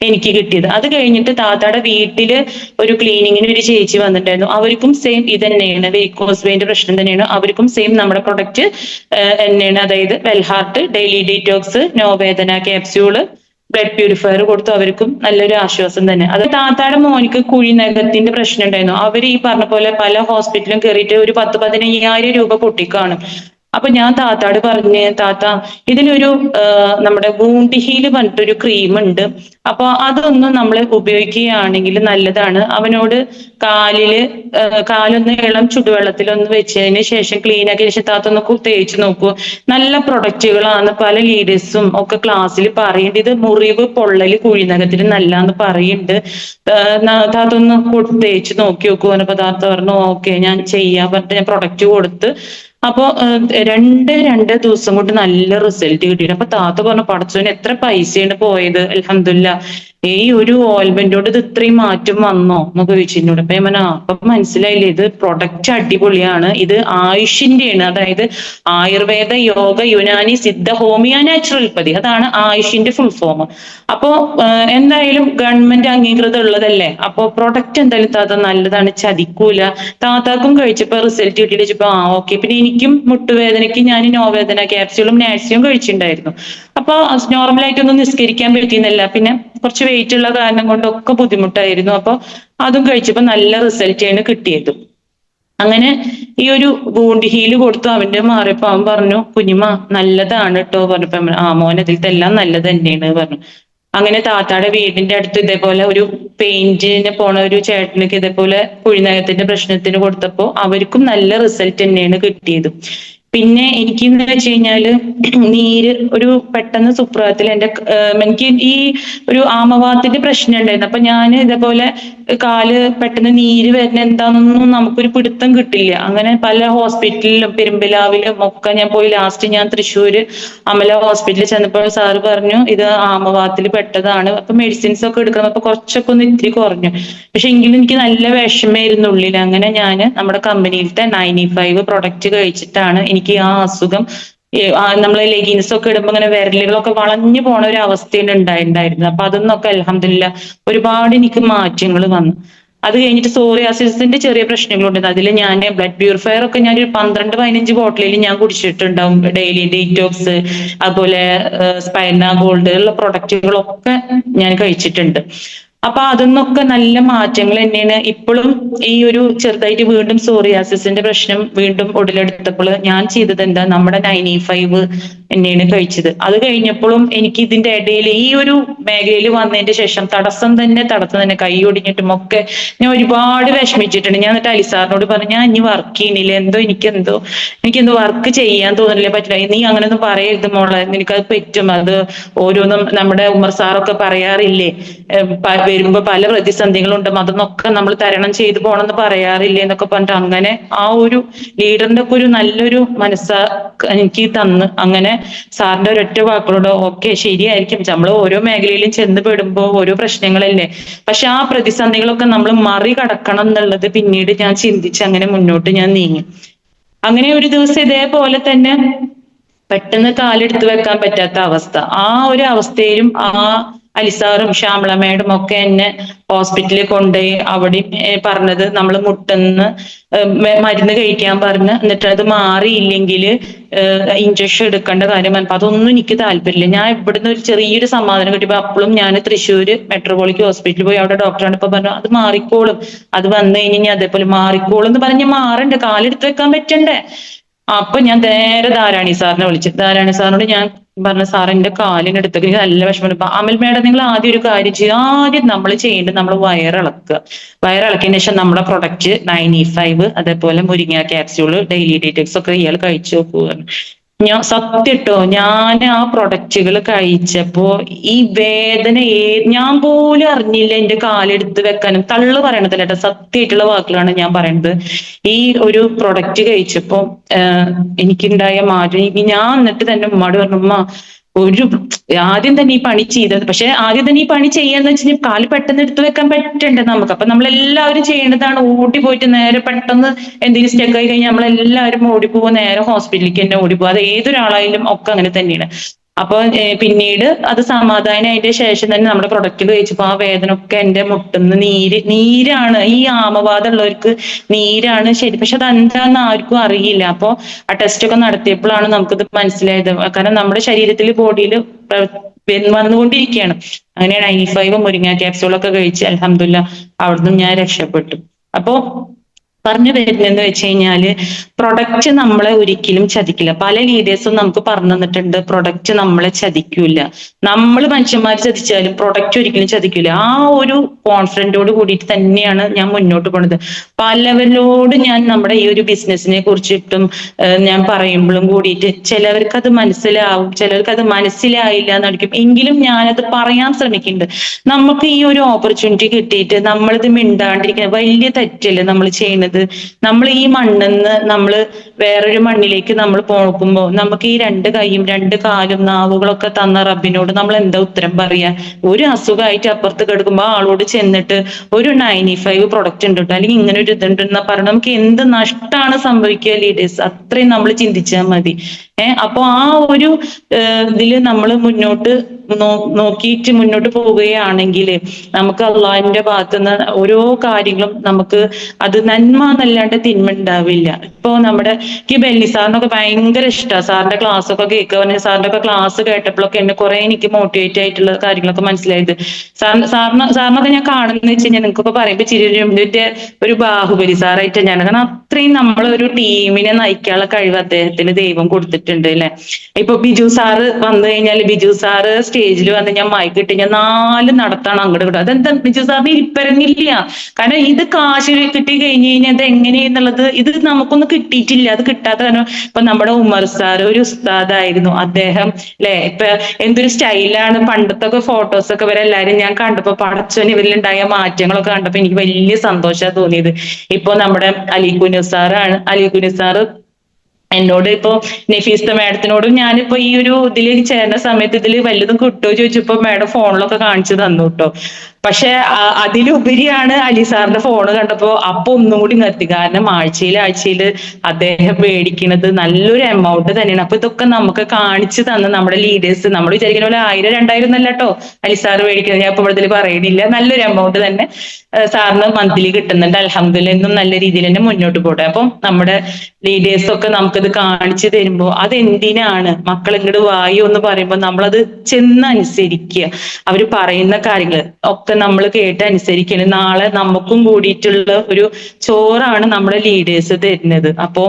എനിക്ക് കിട്ടിയത്. അത് കഴിഞ്ഞിട്ട് താത്താടെ വീട്ടില് ഒരു ക്ലീനിങ്ങിന് ഒരു ചേച്ചി വന്നിട്ടുണ്ടായിരുന്നു. അവർക്കും സെയിം ഇത് തന്നെയാണ്, വെരിക്കോസ് വെയിന്റെ പ്രശ്നം തന്നെയാണ്. അവർക്കും സെയിം നമ്മുടെ പ്രൊഡക്റ്റ് തന്നെയാണ്. അതായത് Wellheart, daily detox, Novedana capsule, blood purifier കൊടുത്തു. അവർക്കും നല്ലൊരു ആശ്വാസം തന്നെ. അത് താത്താടെ മോനിക്ക് കുഴിനഖത്തിന്റെ പ്രശ്നം ഉണ്ടായിരുന്നു. അവര് ഈ പറഞ്ഞ പോലെ പല ഹോസ്പിറ്റലും കയറിയിട്ട് ഒരു 10-15,000 രൂപ പൊട്ടിക്കാണും. അപ്പൊ ഞാൻ താത്താട് പറഞ്ഞ്, താത്ത ഇതിനൊരു നമ്മുടെ വൂണ്ട് ഹീല് പറഞ്ഞിട്ടൊരു ക്രീം ഉണ്ട്, അപ്പൊ അതൊന്നും നമ്മൾ ഉപയോഗിക്കുകയാണെങ്കിൽ നല്ലതാണ്. അവനോട് കാലൊന്ന് ഇളം ചുടുവെള്ളത്തിലൊന്ന് വെച്ചതിന് ശേഷം ക്ലീൻ ആക്കിയ ശേഷം താത്ത ഒന്ന് തേച്ച് നോക്കൂ. നല്ല പ്രൊഡക്റ്റുകളാണ് പല ലീഡേഴ്സും ഒക്കെ ക്ലാസ്സിൽ പറയുന്നുണ്ട്. ഇത് മുറിവ്, പൊള്ളല്, കുഴിനഖത്തിന് നല്ലാന്ന് പറയുന്നുണ്ട്. താത്ത ഒന്ന് തേച്ച് നോക്കി നോക്കൂ പറഞ്ഞപ്പോ താത്ത പറഞ്ഞു ഓക്കെ ഞാൻ ചെയ്യാൻ പറഞ്ഞിട്ട് ഞാൻ പ്രൊഡക്റ്റ് കൊടുത്ത്. അപ്പൊ 2 ദിവസം കൊണ്ട് നല്ല റിസൾട്ട് കിട്ടിയിട്ട് അപ്പൊ താത്ത പറഞ്ഞു പടച്ചോന് എത്ര പൈസയാണ് പോയത്, അൽഹംദുലില്ലാഹ് ഈ ഒരു ഓയിൽമെന്റോട് ഇത് ഇത്രയും മാറ്റം വന്നോ എന്നൊക്കെ ചോദിച്ചിരുന്നു. അപ്പൊ ഞാൻ അപ്പൊ മനസ്സിലായില്ലേ, ഇത് പ്രൊഡക്റ്റ് അടിപൊളിയാണ്, ഇത് ആയുഷിന്റെയാണ്. അതായത് ആയുർവേദ, യോഗ, യുനാനി, സിദ്ധ, ഹോമിയോ, നാച്ചുറൽപ്പതി, അതാണ് ആയുഷിന്റെ ഫുൾ ഫോം. അപ്പോ എന്തായാലും ഗവൺമെന്റ് അംഗീകൃതം ഉള്ളതല്ലേ, അപ്പൊ പ്രൊഡക്റ്റ് എന്തായാലും താത്ത നല്ലതാണ്, ചതിക്കൂല. താത്താക്കും കഴിച്ചപ്പോ റിസൾട്ട് കിട്ടിയിട്ട് വെച്ചപ്പോ ഓക്കെ. പിന്നെ എനിക്കും മുട്ടുവേദനയ്ക്ക് ഞാൻ നോവേദന ക്യാപ്സ്യൂളും നാസിയും കഴിച്ചിട്ടുണ്ടായിരുന്നു. അപ്പൊ നോർമലായിട്ടൊന്നും നിസ്കരിക്കാൻ പറ്റിയിരുന്നില്ല. പിന്നെ കുറച്ച് വെയിറ്റ് ഉള്ള കാരണം കൊണ്ടൊക്കെ ബുദ്ധിമുട്ടായിരുന്നു. അപ്പൊ അതും കഴിച്ചപ്പോ നല്ല റിസൾട്ടാണ് കിട്ടിയത്. അങ്ങനെ ഈ ഒരു വൂണ്ട് ഹീല് കൊടുത്തു. അവന്റെ മാറിയപ്പോ അവൻ പറഞ്ഞു കുഞ്ഞുമ്മ നല്ലതാണ് കേട്ടോ പറഞ്ഞപ്പോ മോൻ അതിലത്തെ എല്ലാം നല്ലത് തന്നെയാണ് പറഞ്ഞു. അങ്ങനെ താത്താടെ വീടിന്റെ അടുത്ത് ഇതേപോലെ ഒരു പെയിന്റിന് പോണ ഒരു ചേട്ടനക്ക് ഇതേപോലെ കുഴിനഖത്തിന്റെ പ്രശ്നത്തിന് കൊടുത്തപ്പോ അവർക്കും നല്ല റിസൾട്ട് തന്നെയാണ് കിട്ടിയത്. പിന്നെ എനിക്കെന്ന് വെച്ച് കഴിഞ്ഞാല് ഒരു പെട്ടെന്ന് സുപ്രഭാതത്തിൽ എനിക്ക് ഈ ഒരു ആമവാതത്തിന്റെ പ്രശ്നം ഉണ്ടായിരുന്നു. അപ്പൊ ഞാൻ ഇതേപോലെ കാല് പെട്ടെന്ന് നീര് വരുന്ന എന്താണെന്നൊന്നും നമുക്കൊരു പിടുത്തം കിട്ടില്ല. അങ്ങനെ പല ഹോസ്പിറ്റലിലും പെരുമ്പിലാവിലും ഒക്കെ ഞാൻ പോയി. ലാസ്റ്റ് ഞാൻ തൃശ്ശൂര് അമല ഹോസ്പിറ്റലിൽ ചെന്നപ്പോൾ സാറ് പറഞ്ഞു ഇത് ആമവാതത്തിൽ പെട്ടതാണ്. അപ്പൊ മെഡിസിൻസ് ഒക്കെ എടുക്കണം. അപ്പൊ കുറച്ചൊക്കെ ഒന്ന് ഇത്തിരി കുറഞ്ഞു. പക്ഷെ എങ്കിലും എനിക്ക് നല്ല വിഷമായിരുന്നു ഉള്ളിൽ. അങ്ങനെ ഞാൻ നമ്മുടെ കമ്പനിയിലത്തെ 95 പ്രൊഡക്റ്റ് കഴിച്ചിട്ടാണ് എനിക്ക് ആ അസുഖം, നമ്മളെ ലെഗിൻസ് ഒക്കെ ഇടുമ്പോ ഇങ്ങനെ വിരലുകളൊക്കെ വളഞ്ഞു പോണ ഒരു അവസ്ഥയാണ് ഉണ്ടായിട്ടുണ്ടായിരുന്നത്. അപ്പൊ അതൊന്നൊക്കെ അൽഹംദുലില്ലാഹ് ഒരുപാട് എനിക്ക് മാറ്റങ്ങൾ വന്നു. അത് കഴിഞ്ഞിട്ട് സോറിയാസിന്റെ ചെറിയ പ്രശ്നങ്ങളുണ്ട്. അതിൽ ഞാൻ ബ്ലഡ് പ്യൂരിഫയർ ഒക്കെ ഞാൻ ഒരു 12-15 ബോട്ടിലിൽ ഞാൻ കുടിച്ചിട്ടുണ്ടാവും. ഡെയിലി ഡീറ്റോക്സ്, അതുപോലെ സ്പൈന ഗോൾഡ് ഉള്ള പ്രൊഡക്റ്റുകളൊക്കെ ഞാൻ കഴിച്ചിട്ടുണ്ട്. അപ്പൊ അതിന്നൊക്കെ നല്ല മാറ്റങ്ങൾ തന്നെയാണ്. ഇപ്പോഴും ഈ ഒരു ചെറുതായിട്ട് വീണ്ടും സോറിയാസിന്റെ പ്രശ്നം വീണ്ടും ഉടലെടുത്തപ്പോൾ ഞാൻ ചെയ്തത് എന്താ, നമ്മുടെ 95 തന്നെയാണ് കഴിച്ചത്. അത് കഴിഞ്ഞപ്പോഴും എനിക്ക് ഇതിന്റെ ഇടയിൽ ഈ ഒരു മേഖലയിൽ വന്നതിന്റെ ശേഷം തടസ്സം തന്നെ കൈ ഒടിഞ്ഞിട്ടും ഒക്കെ ഞാൻ ഒരുപാട് വിഷമിച്ചിട്ടുണ്ട്. ഞാൻ എന്നിട്ട് അലിസാറിനോട് പറഞ്ഞു, ഞാൻ ഇനി വർക്ക് ചെയ്യണില്ല, എനിക്കെന്തോ വർക്ക് ചെയ്യാൻ തോന്നുന്നില്ല, പറ്റില്ല. നീ അങ്ങനെയൊന്നും പറയരുത് മോളെ, നിനക്കത് പറ്റും, അത് ഓരോന്നും നമ്മുടെ ഉമർ സാറൊക്കെ പറയാറില്ലേ, വരുമ്പോ പല പ്രതിസന്ധികളുണ്ടും, അതൊന്നൊക്കെ നമ്മൾ തരണം ചെയ്തു പോണെന്ന് പറയാറില്ലേ എന്നൊക്കെ പറഞ്ഞിട്ട് അങ്ങനെ ആ ഒരു ലീഡറിന്റെ ഒക്കെ ഒരു നല്ലൊരു മനസ്സാ എനിക്ക് തന്ന്. അങ്ങനെ സാറിന്റെ ഒരൊറ്റ വാക്കുകളോട് ഓക്കെ ശരിയായിരിക്കും, നമ്മൾ ഓരോ മേഖലയിലും ചെന്ന് പെടുമ്പോ ഓരോ പ്രശ്നങ്ങളല്ലേ, പക്ഷെ ആ പ്രതിസന്ധികളൊക്കെ നമ്മൾ മറികടക്കണം എന്നുള്ളത് പിന്നീട് ഞാൻ ചിന്തിച്ച് അങ്ങനെ മുന്നോട്ട് ഞാൻ നീങ്ങി. അങ്ങനെ ഒരു ദിവസം ഇതേപോലെ തന്നെ പെട്ടെന്ന് കാലെടുത്ത് വെക്കാൻ പറ്റാത്ത അവസ്ഥ, ആ ഒരു അവസ്ഥയിലും ആ അലിസാറും ശ്യാമള മേഡും ഒക്കെ എന്നെ ഹോസ്പിറ്റലിൽ കൊണ്ടുപോയി. അവിടെ പറഞ്ഞത് നമ്മൾ മുട്ടെന്ന് മരുന്ന് കഴിക്കാൻ പറഞ്ഞ്, എന്നിട്ട് അത് മാറിയില്ലെങ്കിൽ ഇഞ്ചക്ഷൻ എടുക്കേണ്ട കാര്യം പറഞ്ഞപ്പോ അതൊന്നും എനിക്ക് താല്പര്യമില്ല. ഞാൻ ഇവിടുന്ന് ഒരു ചെറിയൊരു സമാധാനം കിട്ടിയപ്പോ അപ്പോഴും ഞാൻ തൃശ്ശൂര് മെട്രോപോളിറ്റൻ ഹോസ്പിറ്റലിൽ പോയി. അവിടെ ഡോക്ടറാണ് ഇപ്പൊ പറഞ്ഞു അത് മാറിക്കോളും, അത് വന്നു കഴിഞ്ഞാൽ അതേപോലെ മാറിക്കോളും എന്ന് പറഞ്ഞ് മാറണ്ടേ, കാലെടുത്ത് വെക്കാൻ പറ്റണ്ടേ. അപ്പൊ ഞാൻ നേരെ ധാരാണി സാറിനെ വിളിച്ചു. ധാരാണി സാറിനോട് ഞാൻ പറഞ്ഞ, സാർ എന്റെ കാലിനടുത്തേക്ക് നല്ല വിഷമം. അമൽ മേഡം, നിങ്ങൾ ആദ്യം ഒരു കാര്യം ചെയ്യുക, ആദ്യം നമ്മൾ ചെയ്യേണ്ടത് നമ്മൾ വയറിളക്കുക. വയറിളക്കിയതിനു ശേഷം നമ്മുടെ പ്രൊഡക്റ്റ് 95 അതേപോലെ മുരിങ്ങ ക്യാപ്സ്യൂള് ഡെയിലി ഡീറ്റെയിൽസ് ഒക്കെ ഇയാൾ കഴിച്ചു നോക്കുക. ഞാൻ സത്യട്ടോ, ഞാൻ ആ പ്രൊഡക്റ്റുകൾ കഴിച്ചപ്പോ ഈ വേദന ഞാൻ പോലും അറിഞ്ഞില്ല. എന്റെ കാലെടുത്ത് വെക്കാനും തള്ളു പറയണതില്ല കേട്ടോ, സത്യമായിട്ടുള്ള വാക്കുകളാണ് ഞാൻ പറയുന്നത്. ഈ ഒരു പ്രൊഡക്റ്റ് കഴിച്ചപ്പോ എനിക്കുണ്ടായ മാറ്റം ഞാൻ എന്നിട്ട് തന്നെ ഉമ്മാട് പറഞ്ഞു, ഉമ്മ ഒരു ആദ്യം തന്നെ ഈ പണി ചെയ്തത്, പക്ഷെ ആദ്യം തന്നെ ഈ പണി ചെയ്യാന്ന് വെച്ചാൽ കാല് പെട്ടെന്ന് എടുത്തു വെക്കാൻ പറ്റണ്ടേ നമുക്ക്. അപ്പൊ നമ്മളെല്ലാവരും ചെയ്യേണ്ടതാണ് ഓടി പോയിട്ട് നേരെ പെട്ടെന്ന് എന്തെങ്കിലും സ്റ്റെക്ക് ആയി കഴിഞ്ഞാൽ നമ്മളെല്ലാവരും ഓടി പോവുക, നേരെ ഹോസ്പിറ്റലിലേക്ക് തന്നെ ഓടി പോകുക. അത് ഏതൊരാളായാലും ഒക്കെ അങ്ങനെ തന്നെയാണ്. അപ്പൊ പിന്നീട് അത് സമാധാനമായതിന്റെ ശേഷം തന്നെ നമ്മുടെ പ്രൊഡക്റ്റ് കഴിച്ചപ്പോ ആ വേദന ഒക്കെ എന്റെ മുട്ടുന്ന നീരാണ്, ഈ ആമവാദം ഉള്ളവർക്ക് നീരാണ് ശരി, പക്ഷെ അത് എന്താന്ന് ആർക്കും അറിയില്ല. അപ്പൊ ആ ടെസ്റ്റ് ഒക്കെ നടത്തിയപ്പോഴാണ് നമുക്കിത് മനസ്സിലായത്. കാരണം നമ്മുടെ ശരീരത്തിൽ ബോഡിയിൽ വന്നുകൊണ്ടിരിക്കുകയാണ്. അങ്ങനെ 95 മുരിങ്ങ ക്യാപ്സ്യൂളൊക്കെ കഴിച്ച് അൽഹംദുലില്ലാഹ് അവിടുന്ന് ഞാൻ രക്ഷപ്പെട്ടു. അപ്പോ പറഞ്ഞു വരുന്നതെന്ന് വെച്ച് കഴിഞ്ഞാല് പ്രൊഡക്റ്റ് നമ്മളെ ഒരിക്കലും ചതിക്കില്ല. പല ലീഡേഴ്സും നമുക്ക് പറഞ്ഞു തന്നിട്ടുണ്ട് പ്രൊഡക്റ്റ് നമ്മളെ ചതിക്കൂല, നമ്മൾ മനുഷ്യന്മാർ ചതിച്ചാലും പ്രൊഡക്റ്റ് ഒരിക്കലും ചതിക്കില്ല. ആ ഒരു കോൺഫിഡന്റോട് കൂടിയിട്ട് തന്നെയാണ് ഞാൻ മുന്നോട്ട് പോണത്. പലവരോട് ഞാൻ നമ്മുടെ ഈ ഒരു ബിസിനസിനെ കുറിച്ചിട്ടും ഞാൻ പറയുമ്പോഴും കൂടിയിട്ട് ചിലവർക്ക് അത് മനസ്സിലാവും, ചിലർക്ക് അത് മനസ്സിലായില്ല എന്നായിരിക്കും, എങ്കിലും ഞാനത് പറയാൻ ശ്രമിക്കുന്നുണ്ട്. നമുക്ക് ഈ ഒരു ഓപ്പർച്യൂണിറ്റി കിട്ടിയിട്ട് നമ്മളിത് മിണ്ടാണ്ടിരിക്കുന്നത് വലിയ തെറ്റല്ലേ നമ്മൾ ചെയ്യുന്നത്. നമ്മൾ ഈ മണ്ണിന്ന് നമ്മൾ വേറൊരു മണ്ണിലേക്ക് നമ്മൾ പോകുമ്പോൾ നമുക്ക് ഈ 2 കൈയും 2 കാലും നാവുകളൊക്കെ തന്ന റബ്ബിനോട് നമ്മൾ എന്താ ഉത്തരം പറയാ? ഒരു അസുഖമായിട്ട് അപ്പുറത്ത് കിടക്കുമ്പോ ആളോട് ചെന്നിട്ട് ഒരു 95 പ്രൊഡക്റ്റ് ഉണ്ട് കേട്ടോ, അല്ലെങ്കിൽ ഇങ്ങനെ ഒരു ഇതുണ്ടെന്നാ പറഞ്ഞ നമുക്ക് എന്ത് നഷ്ടമാണ് സംഭവിക്കുക ലീഡേഴ്സ്? അത്രയും നമ്മൾ ചിന്തിച്ചാൽ മതി. അപ്പൊ ആ ഒരു ഇതില് നമ്മൾ മുന്നോട്ട് നോക്കിയിട്ട് മുന്നോട്ട് പോവുകയാണെങ്കിൽ നമുക്ക് അള്ളാഹിന്റെ ഭാഗത്തുനിന്ന് ഓരോ കാര്യങ്ങളും നമുക്ക് അത് നന്മ എന്നല്ലാണ്ട് തിന്മ ഉണ്ടാവില്ല. ഇപ്പൊ നമ്മുടെ എനിക്ക് ബെന്നി സാറിനൊക്കെ ഭയങ്കര ഇഷ്ടമാണ്. സാറിന്റെ ക്ലാസ് ഒക്കെ കേൾക്കുക, സാറിന്റെ ഒക്കെ ക്ലാസ് കേട്ടപ്പോഴൊക്കെ എന്നെ കുറെ എനിക്ക് മോട്ടിവേറ്റ് ആയിട്ടുള്ള കാര്യങ്ങളൊക്കെ മനസ്സിലായത്. സാറിനൊക്കെ ഞാൻ കാണുന്ന വെച്ച് കഴിഞ്ഞാൽ നിങ്ങൾക്കൊക്കെ പറയുമ്പോൾ ചിരിന്റെ ഒരു ബാഹുബലി സാറായിട്ട് ഞാൻ, കാരണം അത്രയും നമ്മളൊരു ടീമിനെ നയിക്കാനുള്ള കഴിവ് അദ്ദേഹത്തിന് ദൈവം കൊടുത്തിട്ടുണ്ട് അല്ലെ. ഇപ്പൊ ബിജു സാറ് വന്നു കഴിഞ്ഞാൽ ബിജു സാറ് സ്റ്റേജിൽ വന്ന് ഞാൻ മൈക്ക് ഇട്ട് ഞാൻ 4 നടത്താണ് അങ്ങോട്ട് കിട്ടും. അതെന്താ ബിജു സാറിന് ഇരിപ്പരങ്ങില്ല, കാരണം ഇത് കാശ് കിട്ടി കഴിഞ്ഞു കഴിഞ്ഞാൽ അത് എങ്ങനെയെന്നുള്ളത് ഇത് നമുക്കൊന്നും കിട്ടിയിട്ടില്ല. അത് കിട്ടാത്ത കാരണം ഇപ്പൊ നമ്മുടെ ഉമർ സാർ ഒരു ഉസ്താദായിരുന്നു അദ്ദേഹം അല്ലെ. ഇപ്പൊ എന്തൊരു സ്റ്റൈലാണ്, പണ്ടത്തെ ഫോട്ടോസ് ഒക്കെ ഇവരെല്ലാരും ഞാൻ കണ്ടപ്പോ പടച്ചോന് ഇവരിലുണ്ടായ മാറ്റങ്ങളൊക്കെ കണ്ടപ്പോ എനിക്ക് വലിയ സന്തോഷമാണ് തോന്നിയത്. ഇപ്പൊ നമ്മുടെ അലികുനു സാറ് എന്നോട് ഇപ്പൊ നഫീസ്ത മാഡത്തിനോടും ഞാനിപ്പോ ഈ ഒരു ഇതിൽ ചേർന്ന സമയത്ത് ഇതിൽ വല്ലതും കിട്ടുമോ ചോദിച്ചപ്പോ മാഡം ഫോണിലൊക്കെ കാണിച്ചു തന്നു കേട്ടോ. പക്ഷെ അതിലുപരിയാണ് അലി സാറിന്റെ ഫോണ് കണ്ടപ്പോ അപ്പൊ ഒന്നും കൂടി നിർത്തി. കാരണം ആഴ്ചയിൽ അദ്ദേഹം മേടിക്കുന്നത് നല്ലൊരു എമൗണ്ട് തന്നെയാണ്. അപ്പൊ ഇതൊക്കെ നമുക്ക് കാണിച്ചു തന്ന നമ്മുടെ ലീഡേഴ്സ്, നമ്മൾ വിചാരിക്കുന്ന പോലെ 1000 2000 എന്നല്ല കേട്ടോ അലി സാർ മേടിക്കുന്നത്. ഞാൻ ഇപ്പൊ ഇവിടെ പറയുന്നില്ല, നല്ലൊരു എമൗണ്ട് തന്നെ സാറിന് മന്ത്ലി കിട്ടുന്നുണ്ട്. അൽഹംദുലില്ലാ എന്നും നല്ല രീതിയിൽ തന്നെ മുന്നോട്ട് പോട്ടെ. അപ്പം നമ്മുടെ ലീഡേഴ്സ് ഒക്കെ നമുക്കിത് കാണിച്ചു തരുമ്പോ അതെന്തിനാണ് മക്കൾ ഇങ്ങോട്ട് വായു എന്ന് പറയുമ്പോൾ നമ്മളത് ചെന്ന് അനുസരിക്കുക. അവര് പറയുന്ന കാര്യങ്ങൾ ഒക്കെ നമ്മൾ കേട്ട് അനുസരിക്കണം. നാളെ നമുക്കും കൂടിയിട്ടുള്ള ഒരു ചോറാണ് നമ്മുടെ ലീഡേഴ്സ് തരുന്നത്. അപ്പോ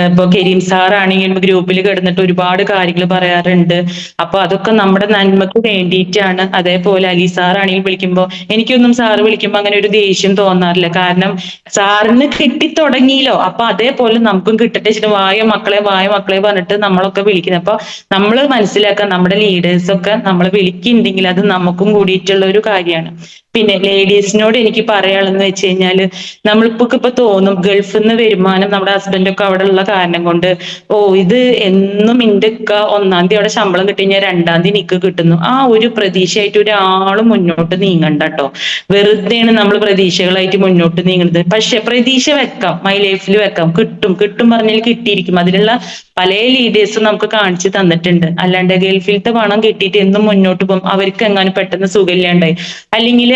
ഇപ്പൊ കരീം സാർ ആണെങ്കിലും ഗ്രൂപ്പിൽ കിടന്നിട്ട് ഒരുപാട് കാര്യങ്ങൾ പറയാറുണ്ട്. അപ്പൊ അതൊക്കെ നമ്മുടെ നന്മക്ക് വേണ്ടിയിട്ടാണ്. അതേപോലെ അലി സാർ ആണെങ്കിലും വിളിക്കുമ്പോ എനിക്കൊന്നും സാറ് വിളിക്കുമ്പോ അങ്ങനെ ഒരു ദേഷ്യം തോന്നാറില്ല. കാരണം സാറിന് കിട്ടി തുടങ്ങിയല്ലോ, അപ്പൊ അതേപോലെ നമുക്കും കിട്ടട്ടെ വെച്ചിട്ട് വായ മക്കളെ പറഞ്ഞിട്ട് നമ്മളൊക്കെ വിളിക്കുന്നത്. അപ്പൊ നമ്മൾ മനസ്സിലാക്കാൻ നമ്മുടെ ലീഡേഴ്സ് ഒക്കെ നമ്മൾ വിളിക്കുന്നുണ്ടെങ്കിൽ അത് നമുക്കും കൂടിയിട്ടുള്ള ഒരു കാര്യമാണ്. പിന്നെ ലേഡീസിനോട് എനിക്ക് പറയാനുള്ളതെന്ന് വെച്ച് കഴിഞ്ഞാല് നമ്മളിപ്പോ തോന്നും ഗൾഫിൽ നിന്ന് വരുമാനം നമ്മുടെ ഹസ്ബൻഡൊക്കെ അവിടെ ഉള്ള കാരണം കൊണ്ട് ഇത് എന്നും ഇന്റെ ഒക്കെ 1-ാം തീയതി അവിടെ ശമ്പളം കിട്ടി കഴിഞ്ഞാൽ 2-ാം തീയതി നിക്ക് കിട്ടുന്നു, ആ ഒരു പ്രതീക്ഷയായിട്ട് ഒരാളും മുന്നോട്ട് നീങ്ങണ്ട കേട്ടോ. വെറുതെയാണ് നമ്മൾ പ്രതീക്ഷകളായിട്ട് മുന്നോട്ട് നീങ്ങുന്നത്. പക്ഷെ പ്രതീക്ഷ വെക്കാം, മൈ ലൈഫിൽ വെക്കാം, കിട്ടും പറഞ്ഞാൽ കിട്ടിയിരിക്കും. അതിനുള്ള പല ലീഡേഴ്സും നമുക്ക് കാണിച്ചു തന്നിട്ടുണ്ട്. അല്ലാണ്ട് ഗൾഫിലത്തെ പണം കിട്ടിയിട്ട് എന്നും മുന്നോട്ട് പോകും. അവർക്ക് എങ്ങാനും പെട്ടെന്ന് സുഖമില്ലാണ്ടായി അല്ലെങ്കിൽ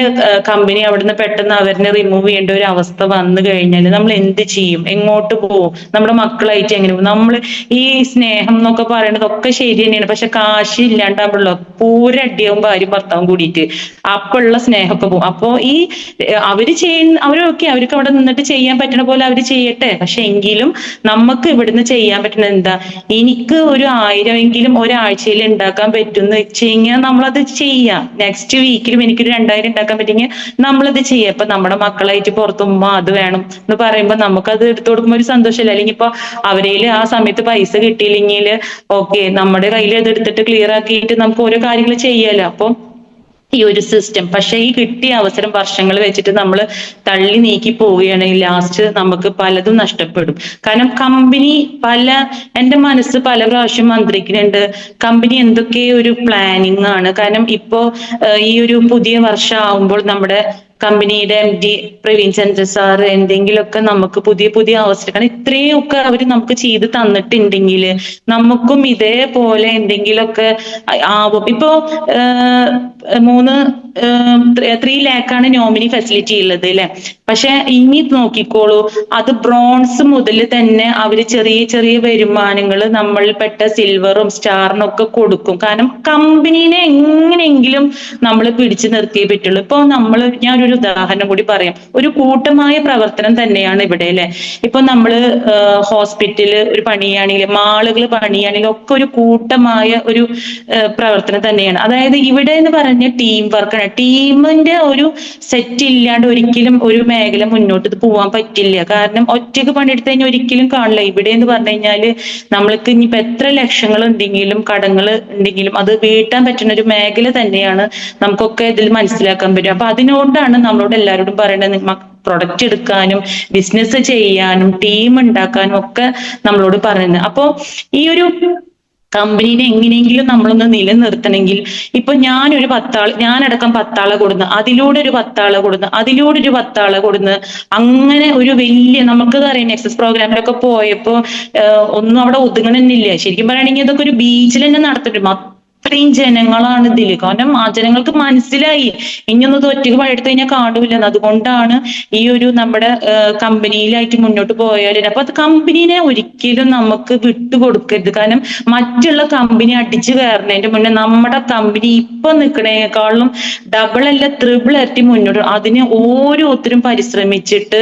കമ്പനി അവിടുന്ന് പെട്ടെന്ന് അവരെ റിമൂവ് ചെയ്യേണ്ട ഒരു അവസ്ഥ വന്നു കഴിഞ്ഞാൽ നമ്മൾ എന്ത് ചെയ്യും? എങ്ങോട്ട് പോകും? നമ്മുടെ മക്കളായിട്ട് എങ്ങനെ പോകും? നമ്മൾ ഈ സ്നേഹം എന്നൊക്കെ പറയുന്നത് ഒക്കെ ശരി തന്നെയാണ്. പക്ഷെ കാശ് ഇല്ലാണ്ടാവുള്ളൂ പൂരടിയാവും ഭാര്യയും ഭർത്താവും കൂടിയിട്ട്. അപ്പോഴുള്ള സ്നേഹമൊക്കെ പോകും. അപ്പോ ഈ അവരൊക്കെ അവർക്ക് അവിടെ നിന്നിട്ട് ചെയ്യാൻ പറ്റുന്ന പോലെ അവര് ചെയ്യട്ടെ. പക്ഷെ എങ്കിലും നമുക്ക് ഇവിടുന്ന് ചെയ്യാൻ പറ്റുന്നത് എന്താ? എനിക്ക് ഒരു 1000 ഒരാഴ്ചയിൽ ഉണ്ടാക്കാൻ പറ്റുമെന്ന് വെച്ച് കഴിഞ്ഞാൽ നമ്മളത് ചെയ്യാം. നെക്സ്റ്റ് വീക്കിലും എനിക്കൊരു 2000 ഉണ്ടാക്കാൻ പറ്റുമെങ്കിൽ നമ്മളത് ചെയ്യാം. ഇപ്പൊ നമ്മുടെ മക്കളായിട്ട് പുറത്ത് ഉമ്മ അത് വേണം എന്ന് പറയുമ്പോൾ നമുക്കത് എടുത്തു കൊടുക്കുമ്പോൾ ഒരു സന്തോഷമില്ല. അല്ലെങ്കിൽ ഇപ്പൊ അവരേല് ആ സമയത്ത് പൈസ കിട്ടിയില്ലെങ്കിൽ ഓക്കെ, നമ്മുടെ കയ്യിൽ അത് എടുത്തിട്ട് ക്ലിയർ ആക്കിയിട്ട് നമുക്ക് ഓരോ കാര്യങ്ങൾ ചെയ്യാലോ. അപ്പൊ ഈ ഒരു സിസ്റ്റം, പക്ഷെ ഈ കിട്ടിയ അവസരം വർഷങ്ങൾ വെച്ചിട്ട് നമ്മൾ തള്ളി നീക്കി പോവുകയാണെങ്കിൽ ലാസ്റ്റ് നമുക്ക് പലതും നഷ്ടപ്പെടും. കാരണം കമ്പനി എന്റെ മനസ്സ് പല പ്രാവശ്യം മന്ത്രിക്കുന്നുണ്ട്. കമ്പനി എന്തൊക്കെ ഒരു പ്ലാനിങ് ആണ്. കാരണം ഇപ്പോ ഈ ഒരു പുതിയ വർഷം ആവുമ്പോൾ നമ്മുടെ കമ്പനിയുടെ MD പ്രവീൺ ചന്ദ്ര സാർ എന്തെങ്കിലുമൊക്കെ നമുക്ക് പുതിയ അവസരം, കാരണം ഇത്രയൊക്കെ അവർ നമുക്ക് ചെയ്ത് തന്നിട്ടുണ്ടെങ്കിൽ നമുക്കും ഇതേപോലെ എന്തെങ്കിലുമൊക്കെ ആവും. ഇപ്പോ 3 lakh ആണ് നോമിനി ഫെസിലിറ്റി ഉള്ളത് അല്ലെ. പക്ഷെ ഇനി നോക്കിക്കോളൂ, അത് ബ്രോൺസ് മുതൽ തന്നെ അവര് ചെറിയ വരുമാനങ്ങൾ നമ്മൾപ്പെട്ട സിൽവറും സ്റ്റാറിനും ഒക്കെ കൊടുക്കും. കാരണം കമ്പനീനെ എങ്ങനെയെങ്കിലും നമ്മൾ പിടിച്ചു നിർത്തിയേ പറ്റുള്ളൂ. ഇപ്പൊ ഞാനൊരു ഉദാഹരണം കൂടി പറയാം. ഒരു കൂട്ടമായ പ്രവർത്തനം തന്നെയാണ് ഇവിടെ അല്ലെ. ഇപ്പൊ നമ്മള് ഹോസ്പിറ്റല് ഒരു പണിയാണെങ്കിലും മാളുകൾ പണിയാണെങ്കിലും ഒക്കെ ഒരു കൂട്ടമായ ഒരു പ്രവർത്തനം തന്നെയാണ്. അതായത് ഇവിടെ എന്ന് പറഞ്ഞ ടീം വർക്കാണ്. ടീമിന്റെ ഒരു സെറ്റ് ഇല്ലാണ്ട് ഒരിക്കലും ഒരു മേഖല മുന്നോട്ട് പോകാൻ പറ്റില്ല. കാരണം ഒറ്റയ്ക്ക് പണിയെടുത്ത് കഴിഞ്ഞാൽ ഒരിക്കലും കാണില്ല. ഇവിടെ എന്ന് പറഞ്ഞു കഴിഞ്ഞാല് നമ്മൾക്ക് ഇനിയിപ്പോ എത്ര ലക്ഷങ്ങൾ ഉണ്ടെങ്കിലും കടങ്ങൾ ഉണ്ടെങ്കിലും അത് വീട്ടാൻ പറ്റുന്ന ഒരു മേഖല തന്നെയാണ്. നമുക്കൊക്കെ ഇതിൽ മനസ്സിലാക്കാൻ പറ്റും. അപ്പൊ അതിനോടാണ് നമ്മളോട് എല്ലാവരോടും പറയേണ്ടത്, പ്രൊഡക്റ്റ് എടുക്കാനും ബിസിനസ് ചെയ്യാനും ടീം ഉണ്ടാക്കാനും ഒക്കെ നമ്മളോട് പറയുന്നത്. അപ്പോ ഈ ഒരു കമ്പനീനെ എങ്ങനെയെങ്കിലും നമ്മളൊന്ന് നിലനിർത്തണമെങ്കിൽ ഇപ്പൊ ഞാനടക്കം 10 ആളെ കൊടുന്ന് അതിലൂടെ ഒരു 10 ആളെ കൊടുന്ന് അതിലൂടെ ഒരു 10 ആളെ കൊടുന്ന് അങ്ങനെ ഒരു വലിയ, നമുക്ക് അറിയാം നെക്സസ് പ്രോഗ്രാമിലൊക്കെ പോയപ്പോ ഒന്നും അവിടെ ഒതുങ്ങണമെന്നില്ല. ശരിക്കും പറയുകയാണെങ്കിൽ ഇതൊക്കെ ഒരു ബീച്ചിൽ തന്നെ നടത്തിട്ടുണ്ട്. അത്രയും ജനങ്ങളാണ് ഇതില്. കാരണം ആ ജനങ്ങൾക്ക് മനസ്സിലായി ഇനിയൊന്നും ഒറ്റയ്ക്ക് പണിയെടുത്ത് കഴിഞ്ഞാൽ കാണൂല. അതുകൊണ്ടാണ് ഈ ഒരു നമ്മുടെ കമ്പനിയിലായിട്ട് മുന്നോട്ട് പോയാലും. അപ്പൊ അത് കമ്പനീനെ ഒരിക്കലും നമുക്ക് വിട്ടുകൊടുക്കരുത്. കാരണം മറ്റുള്ള കമ്പനി അടിച്ചു കയറുന്നതിന്റെ മുന്നേ നമ്മുടെ കമ്പനി ഇപ്പൊ നിൽക്കണേക്കാളും ഡബിൾ അല്ല ട്രിപ്പിൾ ഇരട്ടി മുന്നോട്ട്, അതിന് ഓരോരുത്തരും പരിശ്രമിച്ചിട്ട്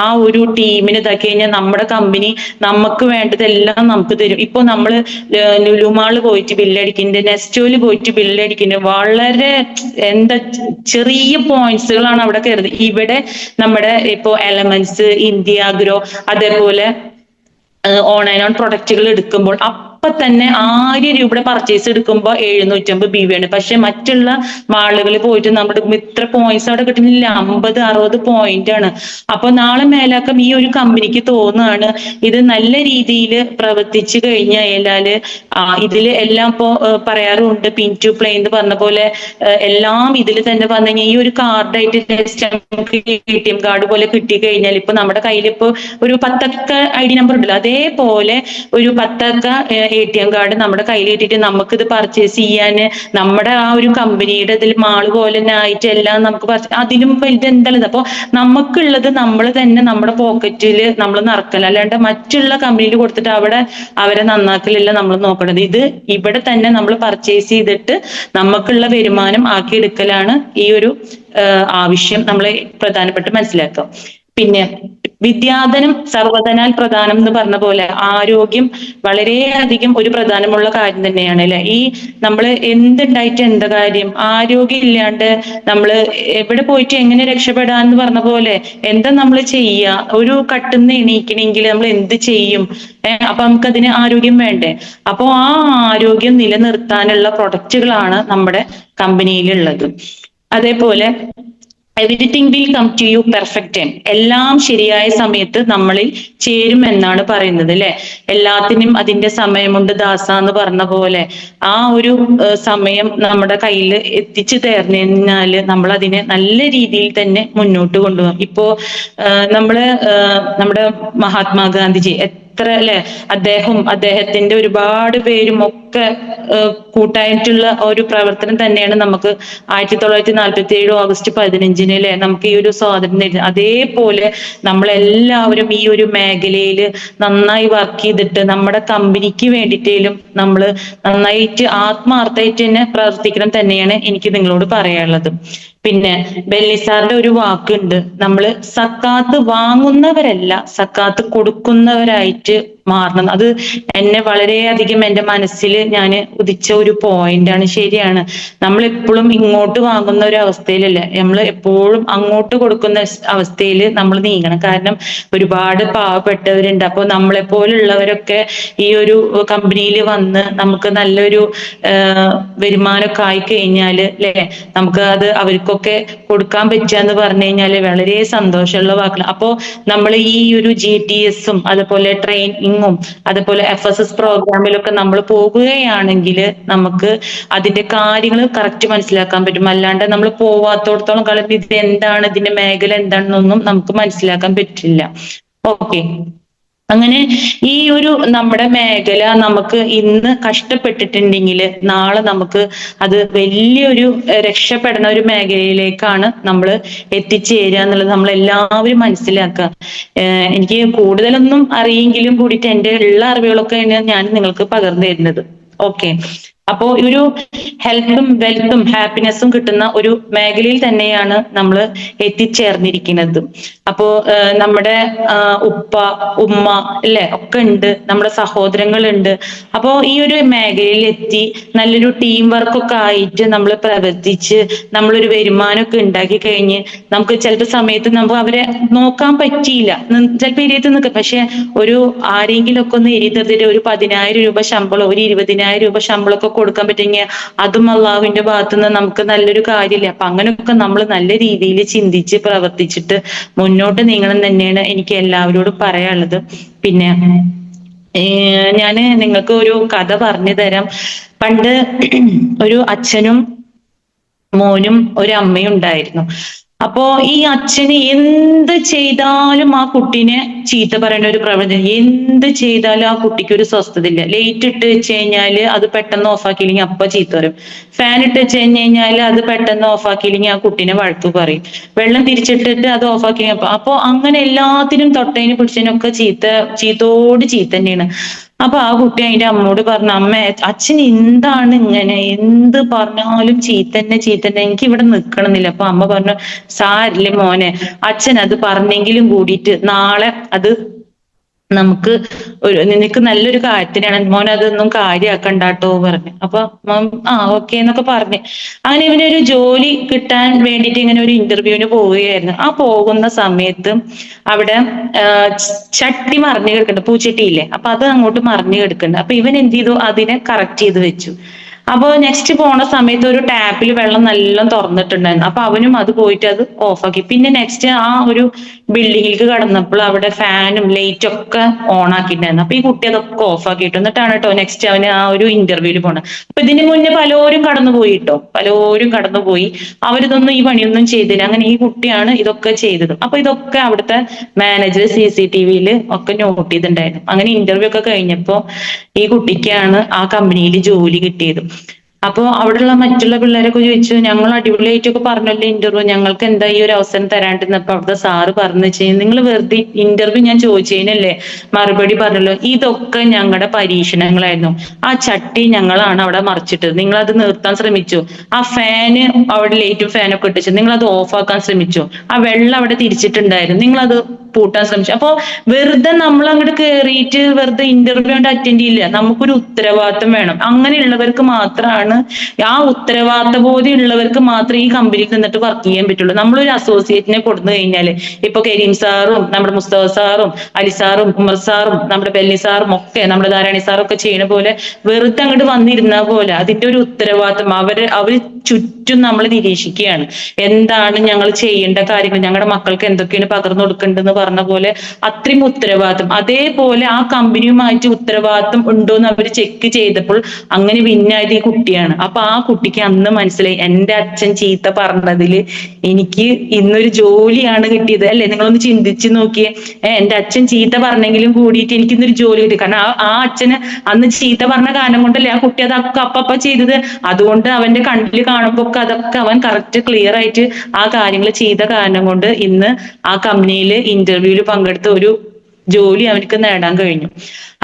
ആ ഒരു ടീമിന് ഇതാക്കി കഴിഞ്ഞാൽ നമ്മുടെ കമ്പനി നമുക്ക് വേണ്ടതെല്ലാം നമുക്ക് തരും. ഇപ്പൊ നമ്മള് ലുലുമാള് പോയിട്ട് ബില്ലടിക്കുന്ന, നെസ്റ്റോയിൽ പോയിട്ട് ബില്ലടിക്കുന്നത് വളരെ ചെറിയ പോയിന്റ്സുകളാണ് അവിടെ കയറുന്നത്. ഇവിടെ നമ്മുടെ ഇപ്പോ എലമെന്റ്സ്, ഇന്ത്യ ഗ്രോ, അതേപോലെ ഓൺ പ്രൊഡക്റ്റുകൾ എടുക്കുമ്പോൾ അപ്പൊ അപ്പൊ തന്നെ 1000 രൂപയുടെ പർച്ചേസ് എടുക്കുമ്പോൾ 750 BB ആണ്. പക്ഷെ മറ്റുള്ള മാളുകളിൽ പോയിട്ട് നമ്മുടെ ഇത്ര പോയിന്റ്സ് അവിടെ കിട്ടുന്നില്ല, 50-60 പോയിന്റ് ആണ്. അപ്പൊ നാളെ മേലാക്കം ഈ ഒരു കമ്പനിക്ക് തോന്നുകയാണ് ഇത് നല്ല രീതിയിൽ പ്രവർത്തിച്ചു കഴിഞ്ഞാല് ഇതില് എല്ലാം ഇപ്പോ പറയാറുണ്ട്, പിൻ ടു പ്ലേ എന്ന് പറഞ്ഞ പോലെ എല്ലാം ഇതിൽ തന്നെ പറഞ്ഞു കഴിഞ്ഞാൽ ഈ ഒരു കാർഡായിട്ട് ജസ്റ്റ് നമുക്ക് ATM കാർഡ് പോലെ കിട്ടി കഴിഞ്ഞാൽ ഇപ്പൊ നമ്മുടെ കയ്യിൽ ഇപ്പൊ ഒരു 10 അക്ക ID നമ്പർ ഉണ്ടല്ലോ, അതേപോലെ ഒരു 10 അക്ക ATM കാർഡ് നമ്മുടെ കയ്യിൽ ഇട്ടിട്ട് നമുക്കിത് പർച്ചേസ് ചെയ്യാന് നമ്മുടെ ആ ഒരു കമ്പനിയുടെ ഇതിൽ മാള് പോലെ തന്നെ ആയിട്ട് എല്ലാം നമുക്ക് അതിലും വലുത് എന്താണത്. അപ്പൊ നമുക്കുള്ളത് നമ്മൾ തന്നെ നമ്മുടെ പോക്കറ്റിൽ നമ്മൾ നിറക്കല, അല്ലാണ്ട് മറ്റുള്ള കമ്പനിയിൽ കൊടുത്തിട്ട് അവിടെ അവരെ നന്നാക്കലല്ല നമ്മൾ നോക്കണത്. ഇത് ഇവിടെ തന്നെ നമ്മൾ പർച്ചേസ് ചെയ്തിട്ട് നമുക്കുള്ള വരുമാനം ആക്കിയെടുക്കലാണ് ഈ ഒരു ആവശ്യം നമ്മൾ പ്രധാനപ്പെട്ട് മനസ്സിലാക്കുക. പിന്നെ വിദ്യാധനം സർവ്വധനാൽ പ്രധാനം എന്ന് പറഞ്ഞ പോലെ ആരോഗ്യം വളരെയധികം ഒരു പ്രധാനമുള്ള കാര്യം തന്നെയാണ് അല്ലെ. ഈ നമ്മൾ എന്തുണ്ടായിട്ട് എന്താ കാര്യം, ആരോഗ്യം ഇല്ലാണ്ട് നമ്മൾ എവിടെ പോയിട്ട് എങ്ങനെ രക്ഷപ്പെടാന്ന് പറഞ്ഞ പോലെ എന്താ നമ്മൾ ചെയ്യുക, ഒരു കട്ടുന്ന് എണീക്കണമെങ്കിൽ നമ്മൾ എന്ത് ചെയ്യും, അപ്പൊ നമുക്ക് അതിന് ആരോഗ്യം വേണ്ടേ. അപ്പൊ ആ ആരോഗ്യം നിലനിർത്താനുള്ള പ്രൊഡക്റ്റുകളാണ് നമ്മുടെ കമ്പനിയിലുള്ളത്. അതേപോലെ everything will come to you perfect time, എല്ലാം ശരിയായ സമയത്ത് നമ്മളിൽ ചേരും എന്നാണ് പറയുന്നത് അല്ലെ. എല്ലാത്തിനും അതിന്റെ സമയമുണ്ട് ദാസ എന്ന് പറഞ്ഞ പോലെ ആ ഒരു സമയം നമ്മുടെ കയ്യിൽ എത്തിച്ചു തരുന്നതിനാല് നമ്മൾ അതിനെ നല്ല രീതിയിൽ തന്നെ മുന്നോട്ട് കൊണ്ടുപോകും. ഇപ്പോ നമ്മുടെ മഹാത്മാഗാന്ധിജി എത്ര അല്ലെ, അദ്ദേഹത്തിന്റെ ഒരുപാട് പേരും ഒക്കെ കൂട്ടായിട്ടുള്ള ഒരു പ്രവർത്തനം തന്നെയാണ് നമുക്ക് 1947 ഓഗസ്റ്റ് 15 അല്ലെ നമുക്ക് ഈ ഒരു സ്വാതന്ത്ര്യം നേടി. അതേപോലെ നമ്മളെല്ലാവരും ഈ ഒരു മേഖലയിൽ നന്നായി വർക്ക് ചെയ്തിട്ട് നമ്മുടെ കമ്പനിക്ക് വേണ്ടിയിട്ടേലും നമ്മൾ നന്നായിട്ട് ആത്മാർത്ഥമായിട്ട് തന്നെ പ്രവർത്തിക്കണം തന്നെയാണ് എനിക്ക് നിങ്ങളോട് പറയാനുള്ളത്. പിന്നെ ബെല്ലിസാറിന്റെ ഒരു വാക്കുണ്ട്, നമ്മള് സക്കാത്ത് വാങ്ങുന്നവരല്ല സക്കാത്ത് കൊടുക്കുന്നവരായിട്ട് മാറണം. അത് എന്നെ വളരെയധികം എന്റെ മനസ്സിൽ ഞാൻ ഉദിച്ച ഒരു പോയിന്റ് ആണ്. ശരിയാണ്, നമ്മൾ എപ്പോഴും ഇങ്ങോട്ട് വാങ്ങുന്ന ഒരു അവസ്ഥയിലല്ല, നമ്മൾ എപ്പോഴും അങ്ങോട്ട് കൊടുക്കുന്ന അവസ്ഥയിൽ നമ്മൾ നീങ്ങണം. കാരണം ഒരുപാട് പാവപ്പെട്ടവരുണ്ട്. അപ്പൊ നമ്മളെ പോലുള്ളവരൊക്കെ ഈ ഒരു കമ്പനിയിൽ വന്ന് നമുക്ക് നല്ലൊരു വരുമാനമൊക്കെ ആയി കഴിഞ്ഞാല് അല്ലെ, നമുക്ക് അത് അവർക്കൊക്കെ കൊടുക്കാൻ പറ്റുക എന്ന് പറഞ്ഞു കഴിഞ്ഞാല് വളരെ സന്തോഷമുള്ള വാക്കാണ്. അപ്പോ നമ്മൾ ഈ ഒരു GTS-ഉം അതുപോലെ ട്രെയിനിങ്ങും അതുപോലെ FSS പ്രോഗ്രാമിലൊക്കെ നമ്മൾ പോകുകയാണെങ്കിൽ നമുക്ക് അതിന്റെ കാര്യങ്ങൾ കറക്റ്റ് മനസ്സിലാക്കാൻ പറ്റും. അല്ലാണ്ട് നമ്മൾ പോവാത്തോടത്തോളം കാലം ഇത് എന്താണ്, ഇതിന്റെ മേഖല എന്താണെന്നൊന്നും നമുക്ക് മനസ്സിലാക്കാൻ പറ്റില്ല. ഓക്കെ, അങ്ങനെ ഈ ഒരു നമ്മുടെ മേഖല നമുക്ക് ഇന്ന് കഷ്ടപ്പെട്ടിട്ടുണ്ടെങ്കിൽ നാളെ നമുക്ക് അത് വലിയൊരു രക്ഷപ്പെടുന്ന ഒരു മേഖലയിലേക്കാണ് നമ്മൾ എത്തിച്ചേരുക എന്നുള്ളത് നമ്മൾ എല്ലാവരും മനസ്സിലാക്കുക. എനിക്ക് കൂടുതലൊന്നും അറിയെങ്കിലും കൂടിയിട്ട് എൻ്റെ ഉള്ള അറിവുകളൊക്കെ ഞാൻ നിങ്ങൾക്ക് പകർന്നു തരുന്നത്. ഓക്കെ, അപ്പോ ഒരു ഹെൽത്തും വെൽത്തും ഹാപ്പിനെസ്സും കിട്ടുന്ന ഒരു മേഖലയിൽ തന്നെയാണ് നമ്മൾ എത്തിച്ചേർന്നിരിക്കുന്നത്. അപ്പോ നമ്മുടെ ഉപ്പ ഉമ്മ അല്ലെ ഒക്കെ ഉണ്ട്, നമ്മുടെ സഹോദരങ്ങളുണ്ട്. അപ്പോ ഈ ഒരു മേഖലയിൽ എത്തി നല്ലൊരു ടീം വർക്കൊക്കെ ആയിട്ട് നമ്മൾ പ്രവർത്തിച്ച് നമ്മളൊരു വരുമാനമൊക്കെ ഉണ്ടാക്കി കഴിഞ്ഞ് നമുക്ക് ചിലപ്പോൾ സമയത്ത് നമുക്ക് അവരെ നോക്കാൻ പറ്റിയില്ല, ചിലപ്പോൾ എരിയത്ത് നിൽക്കും. പക്ഷെ ഒരു ആരെങ്കിലും ഒക്കെ ഒന്ന് എരിതത്തിട്ട് ഒരു 10,000 രൂപ ശമ്പളം, ഒരു 20,000 രൂപ ശമ്പളമൊക്കെ കൊടുക്കാൻ പറ്റുമെങ്കിൽ അതും അള്ളാഹുവിന്റെ ഭാഗത്തുനിന്ന് നമുക്ക് നല്ലൊരു കാര്യമില്ല. അപ്പൊ അങ്ങനെയൊക്കെ നമ്മൾ നല്ല രീതിയിൽ ചിന്തിച്ച് പ്രവർത്തിച്ചിട്ട് മുന്നോട്ട് നീങ്ങണം തന്നെയാണ് എനിക്ക് എല്ലാവരോടും പറയാനുള്ളത്. പിന്നെ ഞാന് നിങ്ങൾക്ക് ഒരു കഥ പറഞ്ഞു തരാം. പണ്ട് ഒരു അച്ഛനും മോനും ഒരു അമ്മയും ഉണ്ടായിരുന്നു. അപ്പോ ഈ അച്ഛന് എന്ത് ചെയ്താലും ആ കുട്ടീനെ ചീത്ത പറയേണ്ട ഒരു പ്രവണത, എന്ത് ചെയ്താലും ആ കുട്ടിക്ക് ഒരു സ്വസ്ഥത ഇല്ല. ലൈറ്റ് ഇട്ട് വെച്ച് കഴിഞ്ഞാല് അത് പെട്ടെന്ന് ഓഫാക്കിയില്ലെങ്കിൽ അപ്പൊ ചീത്ത പറയും. ഫാൻ ഇട്ട് വെച്ച് കഴിഞ്ഞാൽ അത് പെട്ടെന്ന് ഓഫാക്കിയില്ലെങ്കിൽ ആ കുട്ടീനെ വഴക്ക് പറയും. വെള്ളം തിരിച്ചിട്ടിട്ട് അത് ഓഫാക്കി അപ്പൊ അങ്ങനെ എല്ലാത്തിനും തൊട്ടതിനും പിടിച്ചതിനും ഒക്കെ ചീത്തോട് ചീത്ത തന്നെയാണ്. അപ്പൊ ആ കുട്ടി അതിന്റെ അമ്മോട് പറഞ്ഞു, അമ്മ അച്ഛൻ എന്താണ് ഇങ്ങനെ, എന്ത് പറഞ്ഞാലും ചീത്തന്നെ എനിക്ക് ഇവിടെ നിക്കണമെന്നില്ല. അപ്പൊ അമ്മ പറഞ്ഞു, സാരില്ലേ മോനെ, അച്ഛൻ അത് പറഞ്ഞെങ്കിലും കൂടിയിട്ട് നാളെ അത് നമുക്ക് നിനക്ക് നല്ലൊരു കാര്യത്തിനാണ് മോൻ, അതൊന്നും കാര്യാക്കണ്ടാട്ടോ പറഞ്ഞു. അപ്പൊ മോൻ ഓക്കെ എന്നൊക്കെ പറഞ്ഞു. അങ്ങനെ ഇവനൊരു ജോലി കിട്ടാൻ വേണ്ടിയിട്ട് ഇങ്ങനെ ഒരു ഇന്റർവ്യൂവിന് പോവുകയായിരുന്നു. ആ പോകുന്ന സമയത്ത് അവിടെ ചട്ടി മറിഞ്ഞു കിടക്കുന്നുണ്ട്, പൂച്ചട്ടിയില്ലേ, അപ്പൊ അത് അങ്ങോട്ട് മറിഞ്ഞു കിടക്കുന്നുണ്ട്. അപ്പൊ ഇവൻ എന്ത് ചെയ്തു, അതിനെ കറക്റ്റ് ചെയ്ത് വെച്ചു. അപ്പൊ നെക്സ്റ്റ് പോണ സമയത്ത് ഒരു ടാപ്പിൽ വെള്ളം നല്ല തുറന്നിട്ടുണ്ടായിരുന്നു. അപ്പൊ അവനും അത് പോയിട്ട് അത് ഓഫാക്കി. പിന്നെ നെക്സ്റ്റ് ആ ഒരു ബിൽഡിങ്ങിലേക്ക് കടന്നപ്പോൾ അവിടെ ഫാനും ലൈറ്റും ഒക്കെ ഓൺ ആക്കിയിട്ടുണ്ടായിരുന്നു. അപ്പൊ ഈ കുട്ടി അതൊക്കെ ഓഫ് ആക്കിയിട്ടു. എന്നിട്ടാണ് കേട്ടോ നെക്സ്റ്റ് അവന് ആ ഒരു ഇന്റർവ്യൂവിൽ പോണത്. അപ്പൊ ഇതിന് മുന്നേ പലരും കടന്നുപോയി കേട്ടോ, പലരും കടന്നുപോയി. അവരിതൊന്നും ഈ പണിയൊന്നും ചെയ്തില്ല. അങ്ങനെ ഈ കുട്ടിയാണ് ഇതൊക്കെ ചെയ്തത്. അപ്പൊ ഇതൊക്കെ അവിടുത്തെ മാനേജർ CCTVയിൽ ഒക്കെ നോട്ട് ചെയ്തിട്ടുണ്ടായിരുന്നു. അങ്ങനെ ഇന്റർവ്യൂ ഒക്കെ കഴിഞ്ഞപ്പോ ഈ കുട്ടിക്കാണ് ആ കമ്പനിയിൽ ജോലി കിട്ടിയത്. അപ്പൊ അവിടെയുള്ള മറ്റുള്ള പിള്ളേരൊക്കെ ചോദിച്ചു, ഞങ്ങൾ അടിപൊളിയായിട്ടൊക്കെ പറഞ്ഞല്ലോ ഇന്റർവ്യൂ, ഞങ്ങൾക്ക് എന്താ ഈ ഒരു അവസരം തരാണ്ടിരുന്നപ്പോ അവിടുത്തെ സാറ് പറഞ്ഞു വെച്ചാൽ, നിങ്ങൾ വെറുതെ ഇന്റർവ്യൂ ഞാൻ ചോദിച്ചതിനല്ലേ മറുപടി പറഞ്ഞല്ലോ, ഇതൊക്കെ ഞങ്ങളുടെ പരീക്ഷണങ്ങളായിരുന്നു. ആ ചട്ടി ഞങ്ങളാണ് അവിടെ മറിച്ചിട്ടത്, നിങ്ങൾ അത് നിർത്താൻ ശ്രമിച്ചു. ആ ഫാന് അവിടെ ലൈറ്റും ഫാനൊക്കെ ഇട്ടിച്ചു, നിങ്ങൾ അത് ഓഫ് ആക്കാൻ ശ്രമിച്ചു. ആ വെള്ളം അവിടെ തിരിച്ചിട്ടുണ്ടായിരുന്നു, നിങ്ങൾ അത് പൂട്ടാൻ ശ്രമിച്ചു. അപ്പൊ വെറുതെ നമ്മൾ അങ്ങോട്ട് കയറിയിട്ട് വെറുതെ ഇന്റർവ്യൂ അറ്റൻഡ് ചെയ്യില്ല. നമുക്കൊരു ഉത്തരവാദിത്തം വേണം. അങ്ങനെയുള്ളവർക്ക് മാത്രമാണ്, ആ ഉത്തരവാദിത്ത ബോധ്യം ഉള്ളവർക്ക് മാത്രമേ ഈ കമ്പനിയിൽ നിന്നിട്ട് വർക്ക് ചെയ്യാൻ പറ്റുള്ളൂ. നമ്മളൊരു അസോസിയേറ്റിനെ കൊടുത്തു കഴിഞ്ഞാല്, ഇപ്പൊ കരീം സാറും നമ്മുടെ മുസ്തഫ സാറും അലി സാറും ഉമർ സാറും നമ്മുടെ ബെല്ലി സാറും ഒക്കെ നമ്മുടെ ധാരാണി സാറും ഒക്കെ ചെയ്യുന്ന പോലെ വെറുതെ അങ്ങോട്ട് വന്നിരുന്ന പോലെ അതിന്റെ ഒരു ഉത്തരവാദിത്തം അവര് ചുറ്റും നമ്മൾ നിരീക്ഷിക്കുകയാണ്. എന്താണ് ഞങ്ങൾ ചെയ്യേണ്ട കാര്യങ്ങൾ, ഞങ്ങളുടെ മക്കൾക്ക് എന്തൊക്കെയാണ് പകർന്നു കൊടുക്കേണ്ടതെന്ന് പറഞ്ഞ പോലെ അത്രയും ഉത്തരവാദിത്തം. അതേപോലെ ആ കമ്പനിയുമായിട്ട് ഉത്തരവാദിത്തം ഉണ്ടോ എന്ന് അവർ ചെക്ക് ചെയ്തപ്പോൾ അങ്ങനെ വിന്നായത് ഈ കുട്ടിയാണ്. അപ്പൊ ആ കുട്ടിക്ക് അന്ന് മനസ്സിലായി, എന്റെ അച്ഛൻ ചീത്ത പറഞ്ഞതില് എനിക്ക് ഇന്നൊരു ജോലിയാണ് കിട്ടിയത്. അല്ലെ, നിങ്ങളൊന്ന് ചിന്തിച്ചു നോക്കിയേ. എന്റെ അച്ഛൻ ചീത്ത പറഞ്ഞെങ്കിലും കൂടിയിട്ട് എനിക്ക് ഇന്നൊരു ജോലി കിട്ടി. കാരണം ആ അച്ഛന് അന്ന് ചീത്ത പറഞ്ഞ കാരണം കൊണ്ടല്ലേ ആ കുട്ടി അതൊക്കെ അപ്പ ചെയ്തത്. അതുകൊണ്ട് അവന്റെ കണ്ണിൽ കാണുമ്പോ ഒക്കെ അതൊക്കെ അവൻ കറക്റ്റ് ക്ലിയർ ആയിട്ട് ആ കാര്യങ്ങൾ ചെയ്ത കാരണം കൊണ്ട് ഇന്ന് ആ കമ്പനിയിൽ ഇന്റർവ്യൂവിൽ പങ്കെടുത്ത ഒരു ജോലി അവനക്ക് നേടാൻ കഴിഞ്ഞു.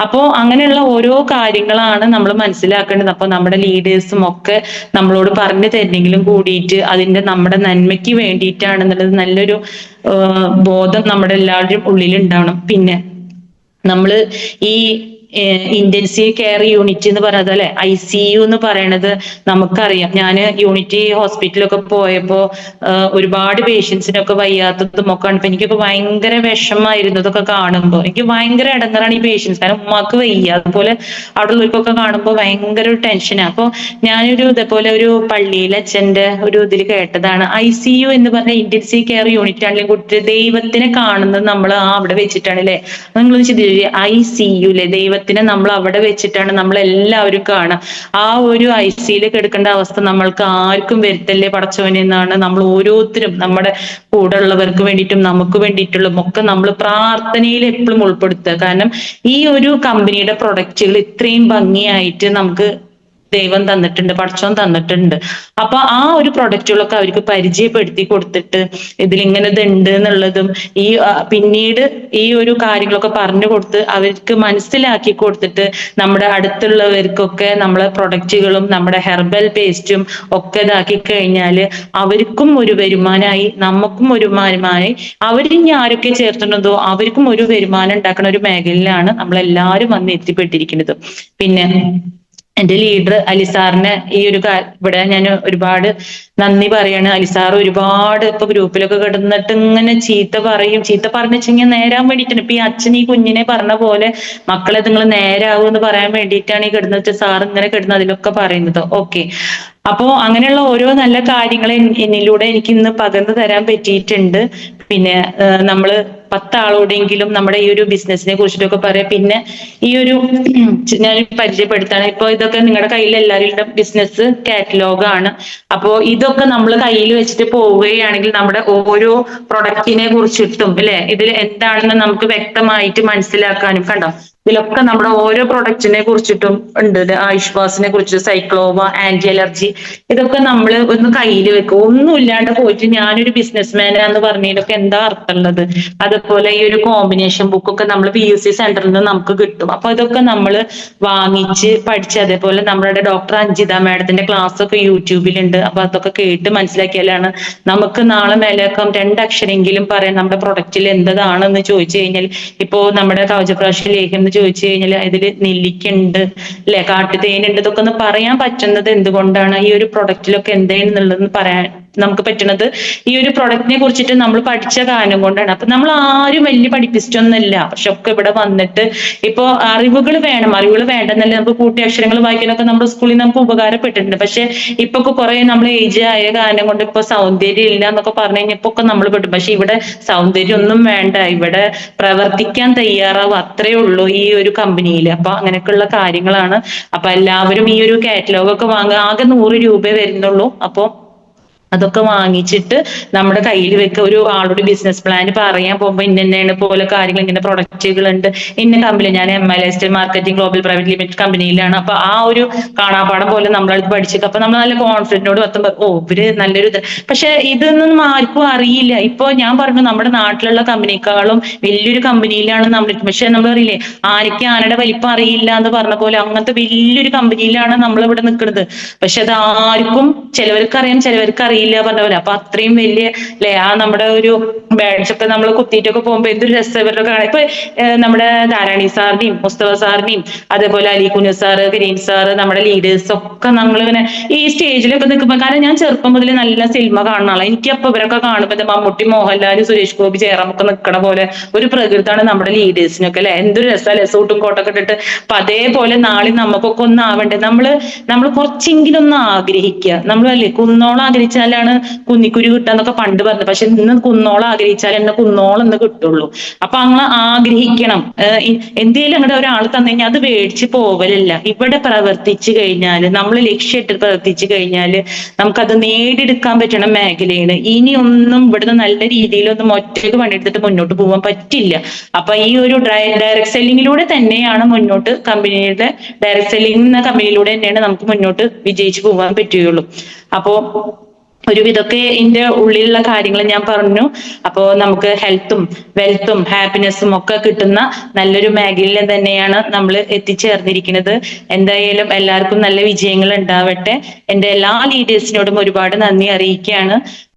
അപ്പോ അങ്ങനെയുള്ള ഓരോ കാര്യങ്ങളാണ് നമ്മൾ മനസ്സിലാക്കേണ്ടത്. അപ്പൊ നമ്മുടെ ലീഡേഴ്സും ഒക്കെ നമ്മളോട് പറഞ്ഞു തരുന്നെങ്കിലും കൂടിയിട്ട് അതിന്റെ നമ്മുടെ നന്മയ്ക്ക് വേണ്ടിയിട്ടാണെന്നുള്ളത് നല്ലൊരു ബോധം നമ്മുടെ എല്ലാവരുടെയും ഉള്ളിൽ ഉണ്ടാവണം. പിന്നെ നമ്മള് ഈ ഇന്റൻസീവ് കെയർ യൂണിറ്റ് എന്ന് പറയുന്നത്, അല്ലെ, ICU എന്ന് പറയണത് നമുക്കറിയാം. ഞാൻ യൂണിറ്റി ഹോസ്പിറ്റലൊക്കെ പോയപ്പോ ഒരുപാട് പേഷ്യൻസിനൊക്കെ വയ്യാത്തതും ഒക്കെ കണ്ടപ്പോ എനിക്കൊക്കെ ഭയങ്കര വിഷമായിരുന്നു ഇതൊക്കെ കാണുമ്പോൾ. എനിക്ക് ഭയങ്കര ഇടങ്ങറാണ് ഈ പേഷ്യൻസ്, കാരണം ഉമ്മാക്ക് വയ്യ, അതുപോലെ അവിടെ ഉള്ളവർക്കൊക്കെ കാണുമ്പോൾ ഭയങ്കര ഒരു ടെൻഷനാണ്. അപ്പൊ ഞാനൊരു ഇതേപോലെ ഒരു പള്ളിയിലെ അച്ഛന്റെ ഒരു ഇതിൽ കേട്ടതാണ്, ICU എന്ന് പറഞ്ഞ ഇന്റൻസീവ് കെയർ യൂണിറ്റ് ആണെങ്കിൽ കുട്ടി ദൈവത്തിനെ കാണുന്നത് നമ്മൾ അവിടെ വെച്ചിട്ടാണ്. അല്ലെ, നിങ്ങൾ ചിന്തിച്ചില്ലേ, ICU അല്ലെ, ദൈവത്തിനെ നമ്മൾ അവിടെ വെച്ചിട്ടാണ് നമ്മൾ എല്ലാവരും കാണുക. ആ ഒരു ICUയിൽ കിടക്കേണ്ട അവസ്ഥ നമ്മൾക്ക് ആർക്കും വരുത്തല്ലേ പടച്ചവനെ എന്നാണ് നമ്മൾ ഓരോരുത്തരും നമ്മുടെ കൂടെ ഉള്ളവർക്ക് വേണ്ടിയിട്ടും നമുക്ക് വേണ്ടിയിട്ടുള്ള ഒക്കെ നമ്മൾ പ്രാർത്ഥനയിൽ എപ്പോഴും ഉൾപ്പെടുത്തുക. കാരണം ഈ ഒരു കമ്പനിയുടെ പ്രൊഡക്റ്റുകൾ ഇത്രയും ഭംഗിയായിട്ട് നമുക്ക് ദൈവം തന്നിട്ടുണ്ട്, പടച്ചോൻ തന്നിട്ടുണ്ട്. അപ്പൊ ആ ഒരു പ്രൊഡക്റ്റുകളൊക്കെ അവർക്ക് പരിചയപ്പെടുത്തി കൊടുത്തിട്ട് ഇതിലിങ്ങനെ ഇതുണ്ട് എന്നുള്ളതും ഈ പിന്നീട് ഈ ഒരു കാര്യങ്ങളൊക്കെ പറഞ്ഞു കൊടുത്ത് അവർക്ക് മനസ്സിലാക്കി കൊടുത്തിട്ട് നമ്മുടെ അടുത്തുള്ളവർക്കൊക്കെ നമ്മളെ പ്രൊഡക്റ്റുകളും നമ്മുടെ ഹെർബൽ പേസ്റ്റും ഒക്കെ ഇതാക്കി കഴിഞ്ഞാല് അവർക്കും ഒരു വരുമാനമായി, നമുക്കും ഒരു വരുമാനമായി. അവരിനി ആരൊക്കെ ചേർത്തുന്നതോ അവർക്കും ഒരു വരുമാനം ഉണ്ടാക്കുന്ന ഒരു മേഖലയിലാണ് നമ്മളെല്ലാവരും വന്ന് എത്തിപ്പെട്ടിരിക്കുന്നത്. പിന്നെ എന്റെ ലീഡർ അലിസാറിനെ ഈ ഒരു ഇവിടെ ഞാൻ ഒരുപാട് നന്ദി പറയാണ്. അലിസാർ ഒരുപാട് ഇപ്പൊ ഗ്രൂപ്പിലൊക്കെ കിടന്നിട്ട് ഇങ്ങനെ ചീത്ത പറയും. ചീത്ത പറഞ്ഞെച്ചെങ്കിൽ നേരാൻ വേണ്ടിയിട്ടാണ്. ഇപ്പൊ ഈ അച്ഛൻ ഈ കുഞ്ഞിനെ പറഞ്ഞ പോലെ മക്കളെ നിങ്ങൾ നേരാവും എന്ന് പറയാൻ വേണ്ടിയിട്ടാണ് ഈ കിടന്നിട്ട് സാർ ഇങ്ങനെ കിടന്ന് അതിലൊക്കെ പറയുന്നത്. ഓക്കെ, അപ്പോ അങ്ങനെയുള്ള ഓരോ നല്ല കാര്യങ്ങൾ എന്നിലൂടെ എനിക്ക് ഇന്ന് പകർന്നു തരാൻ പറ്റിയിട്ടുണ്ട്. പിന്നെ നമ്മള് 10 ആളോടെങ്കിലും നമ്മുടെ ഈ ഒരു ബിസിനസിനെ കുറിച്ചിട്ടൊക്കെ പറയാം. പിന്നെ ഈ ഒരു ഞാൻ പരിചയപ്പെടുത്താണ്. ഇപ്പൊ ഇതൊക്കെ നിങ്ങളുടെ കയ്യിൽ എല്ലാവരുടെ ബിസിനസ് കാറ്റലോഗ് ആണ്. അപ്പോ ഇതൊക്കെ നമ്മൾ കയ്യിൽ വെച്ചിട്ട് പോവുകയാണെങ്കിൽ നമ്മുടെ ഓരോ പ്രൊഡക്റ്റിനെ കുറിച്ചിട്ടും, അല്ലെ, ഇതിൽ എന്താണെന്ന് നമുക്ക് വ്യക്തമായിട്ട് മനസ്സിലാക്കാനും, കണ്ടോ, ഇതിലൊക്കെ നമ്മുടെ ഓരോ പ്രൊഡക്റ്റിനെ കുറിച്ചിട്ടും ഉണ്ട്. ഇത് ആയുഷ്വാസിനെ കുറിച്ച്, സൈക്ലോവ, ആന്റി അലർജി, ഇതൊക്കെ നമ്മൾ ഒന്ന് കയ്യിൽ വെക്കും. ഒന്നും ഇല്ലാണ്ട് പോയിട്ട് ഞാനൊരു ബിസിനസ്മാനാന്ന് പറഞ്ഞതിലൊക്കെ എന്താ അർത്ഥമുള്ളത്? അതുപോലെ ഈ ഒരു കോമ്പിനേഷൻ ബുക്കൊക്കെ നമ്മൾ PUC സെന്ററിൽ നിന്ന് നമുക്ക് കിട്ടും. അപ്പൊ ഇതൊക്കെ നമ്മൾ വാങ്ങിച്ച് പഠിച്ച്, അതേപോലെ നമ്മളുടെ ഡോക്ടർ അഞ്ജിത മാഡത്തിന്റെ ക്ലാസ് ഒക്കെ യൂട്യൂബിലുണ്ട്. അപ്പൊ അതൊക്കെ കേട്ട് മനസ്സിലാക്കിയാലാണ് നമുക്ക് നാളെ മേലേക്കം രണ്ടക്ഷരെങ്കിലും പറയാൻ നമ്മുടെ പ്രൊഡക്റ്റിൽ എന്തതാണെന്ന് ചോദിച്ചു കഴിഞ്ഞാൽ, ഇപ്പോ നമ്മുടെ കവചപ്രാശി ലേഖനം എന്ന് ചോദിച്ചു കഴിഞ്ഞാൽ അതിൽ നെല്ലിക്കുണ്ട്, അല്ലെ, കാട്ടുതേനുണ്ട്, ഇതൊക്കെ ഒന്ന് പറയാൻ പറ്റുന്നത് എന്തുകൊണ്ടാണ്? ഈ ഒരു പ്രൊഡക്റ്റിലൊക്കെ എന്താണെന്നുള്ളതെന്ന് പറയാൻ നമുക്ക് പറ്റുന്നത് ഈ ഒരു പ്രൊഡക്റ്റിനെ കുറിച്ചിട്ട് നമ്മൾ പഠിച്ച കാരണം കൊണ്ടാണ്. അപ്പൊ നമ്മൾ ആരും വലിയ പഠിപ്പിച്ചിട്ടൊന്നുമില്ല, പക്ഷെ ഒക്കെ ഇവിടെ വന്നിട്ട് ഇപ്പോ അറിവുകൾ വേണം, അറിവുകൾ വേണ്ടെന്നല്ല, നമുക്ക് കൂട്ടിയക്ഷരങ്ങൾ വായിക്കാനൊക്കെ നമ്മുടെ സ്കൂളിൽ നമുക്ക് ഉപകാരപ്പെട്ടിട്ടുണ്ട്. പക്ഷെ ഇപ്പൊ കുറെ നമ്മൾ ഏജ് ആയ കാരണം കൊണ്ട് ഇപ്പൊ സൗന്ദര്യം ഇല്ല എന്നൊക്കെ പറഞ്ഞു കഴിഞ്ഞപ്പോ ഒക്കെ നമ്മൾ പെട്ടു. പക്ഷെ ഇവിടെ സൗന്ദര്യം ഒന്നും വേണ്ട, ഇവിടെ പ്രവർത്തിക്കാൻ തയ്യാറാവും, അത്രേ ഉള്ളൂ ഈ ഒരു കമ്പനിയിൽ. അപ്പൊ അങ്ങനെയൊക്കെയുള്ള കാര്യങ്ങളാണ്. അപ്പൊ എല്ലാവരും ഈ ഒരു കാറ്റലോഗ് ഒക്കെ വാങ്ങുക. ആകെ 100 രൂപ വരുന്നുള്ളൂ. അപ്പൊ അതൊക്കെ വാങ്ങിച്ചിട്ട് നമ്മുടെ കയ്യിൽ വെക്കുക. ഒരു ആളോട് ബിസിനസ് പ്ലാൻ പറയാൻ പോകുമ്പോൾ ഇന്ന പോലെ കാര്യങ്ങൾ, ഇങ്ങനെ പ്രൊഡക്റ്റുകൾ ഉണ്ട്, ഇന്ന കമ്പനി, ഞാൻ MLS marketing global private limited കമ്പനിയിലാണ്. അപ്പൊ ആ ഒരു കാണാപ്പാടം പോലെ നമ്മളത് പഠിച്ചേക്കും. അപ്പൊ നമ്മൾ നല്ല കോൺഫിഡന്റോട് എത്തുമ്പോൾ ഇവര് നല്ലൊരു ഇത്. പക്ഷെ ഇതൊന്നും ആർക്കും അറിയില്ല. ഇപ്പൊ ഞാൻ പറഞ്ഞു നമ്മുടെ നാട്ടിലുള്ള കമ്പനിക്കാളും വലിയൊരു കമ്പനിയിലാണ് നമ്മൾ. പക്ഷെ നമ്മൾ അറിയില്ലേ, ആനയ്ക്ക് ആനയുടെ വലിപ്പം അറിയില്ല എന്ന് പറഞ്ഞ പോലെ അങ്ങനത്തെ വലിയൊരു കമ്പനിയിലാണ് നമ്മൾ ഇവിടെ നിൽക്കുന്നത്. പക്ഷെ അത് ആർക്കും, ചിലവർക്ക് അറിയാം ചിലവർക്ക് അറിയില്ല പറഞ്ഞ പോലെ. അപ്പൊ അത്രയും വലിയ അല്ലെ, ആ നമ്മുടെ ഒരു ബാഡ്ജ് ഒക്കെ നമ്മൾ കുത്തിയിട്ടൊക്കെ പോകുമ്പോ എന്തൊരു രസം ഇവരുടെ കാണാൻ. ഇപ്പൊ നമ്മുടെ ധാരാണി സാറിനെയും മുസ്തഫ സാറിനെയും അതേപോലെ അലി കുഞ്ഞു സാറ്, കരീം സാറ്, നമ്മുടെ ലീഡേഴ്സ് ഒക്കെ നമ്മളിങ്ങനെ ഈ സ്റ്റേജിലൊക്കെ നിൽക്കുമ്പോൾ, കാരണം ഞാൻ ചെറുപ്പം മുതൽ നല്ല സിനിമ കാണുന്ന ആളാണ്. എനിക്ക് അപ്പൊ ഇവരൊക്കെ കാണുമ്പോൾ മമ്മൂട്ടി, മോഹൻലാൽ, സുരേഷ് ഗോപി, ജയറാം ഒക്കെ നിൽക്കണ പോലെ ഒരു പ്രകൃതാണ് നമ്മുടെ ലീഡേഴ്സിനൊക്കെ, അല്ലെ, എന്തൊരു രസമല്ലേ, സൂട്ടും കോട്ടൊക്കെ ഇട്ടിട്ട്. അപ്പൊ അതേപോലെ നാളെ നമുക്കൊക്കെ ഒന്ന് ആവണ്ടേ, നമ്മൾ കുറച്ചെങ്കിലും ഒന്ന് ആഗ്രഹിക്കുക. നമ്മളല്ലേ കുന്നോളം ആഗ്രഹിച്ചാലാണ് കുന്നിക്കുരു കിട്ടാന്നൊക്കെ പണ്ട് പറഞ്ഞു. പക്ഷെ ഇന്ന് കുന്നോളം ആഗ്രഹിച്ചാൽ എന്നെ കുന്നോളം എന്ന് കിട്ടുള്ളൂ. അപ്പൊ അങ്ങ് ആഗ്രഹിക്കണം. എന്തേലും അങ്ങോട്ട് ഒരാൾ തന്നു കഴിഞ്ഞാൽ അത് മേടിച്ച് പോവലില്ല. ഇവിടെ പ്രവർത്തിച്ചു കഴിഞ്ഞാല്, നമ്മൾ ലക്ഷ്യമിട്ട് പ്രവർത്തിച്ചു കഴിഞ്ഞാല് നമുക്കത് നേടിയെടുക്കാൻ പറ്റണ മേഖലയാണ്. ഇനിയൊന്നും ഇവിടുന്ന് നല്ല രീതിയിലൊന്നും ഒറ്റയ്ക്ക് പണിയെടുത്തിട്ട് മുന്നോട്ട് പോകാൻ പറ്റില്ല. അപ്പൊ ഈ ഒരു ഡയറക്ട് സെല്ലിങ്ങിലൂടെ തന്നെയാണ് മുന്നോട്ട്, കമ്പനിയുടെ ഡയറക്ട് സെല്ലിംഗ് എന്ന കമ്പനിയിലൂടെ തന്നെയാണ് നമുക്ക് മുന്നോട്ട് വിജയിച്ചു പോകാൻ പറ്റുകയുള്ളൂ. അപ്പോ ഒരുവിധമൊക്കെ ഇതിന്റെ ഉള്ളിലുള്ള കാര്യങ്ങൾ ഞാൻ പറഞ്ഞു. അപ്പോ നമുക്ക് ഹെൽത്തും വെൽത്തും ഹാപ്പിനെസ്സും ഒക്കെ കിട്ടുന്ന നല്ലൊരു മേഖലയിൽ തന്നെയാണ് നമ്മൾ എത്തിച്ചേർന്നിരിക്കുന്നത്. എന്തായാലും എല്ലാവർക്കും നല്ല വിജയങ്ങൾ ഉണ്ടാവട്ടെ. എന്റെ എല്ലാ ലീഡേഴ്സിനോടും ഒരുപാട് നന്ദി അറിയിക്കുകയാണ്.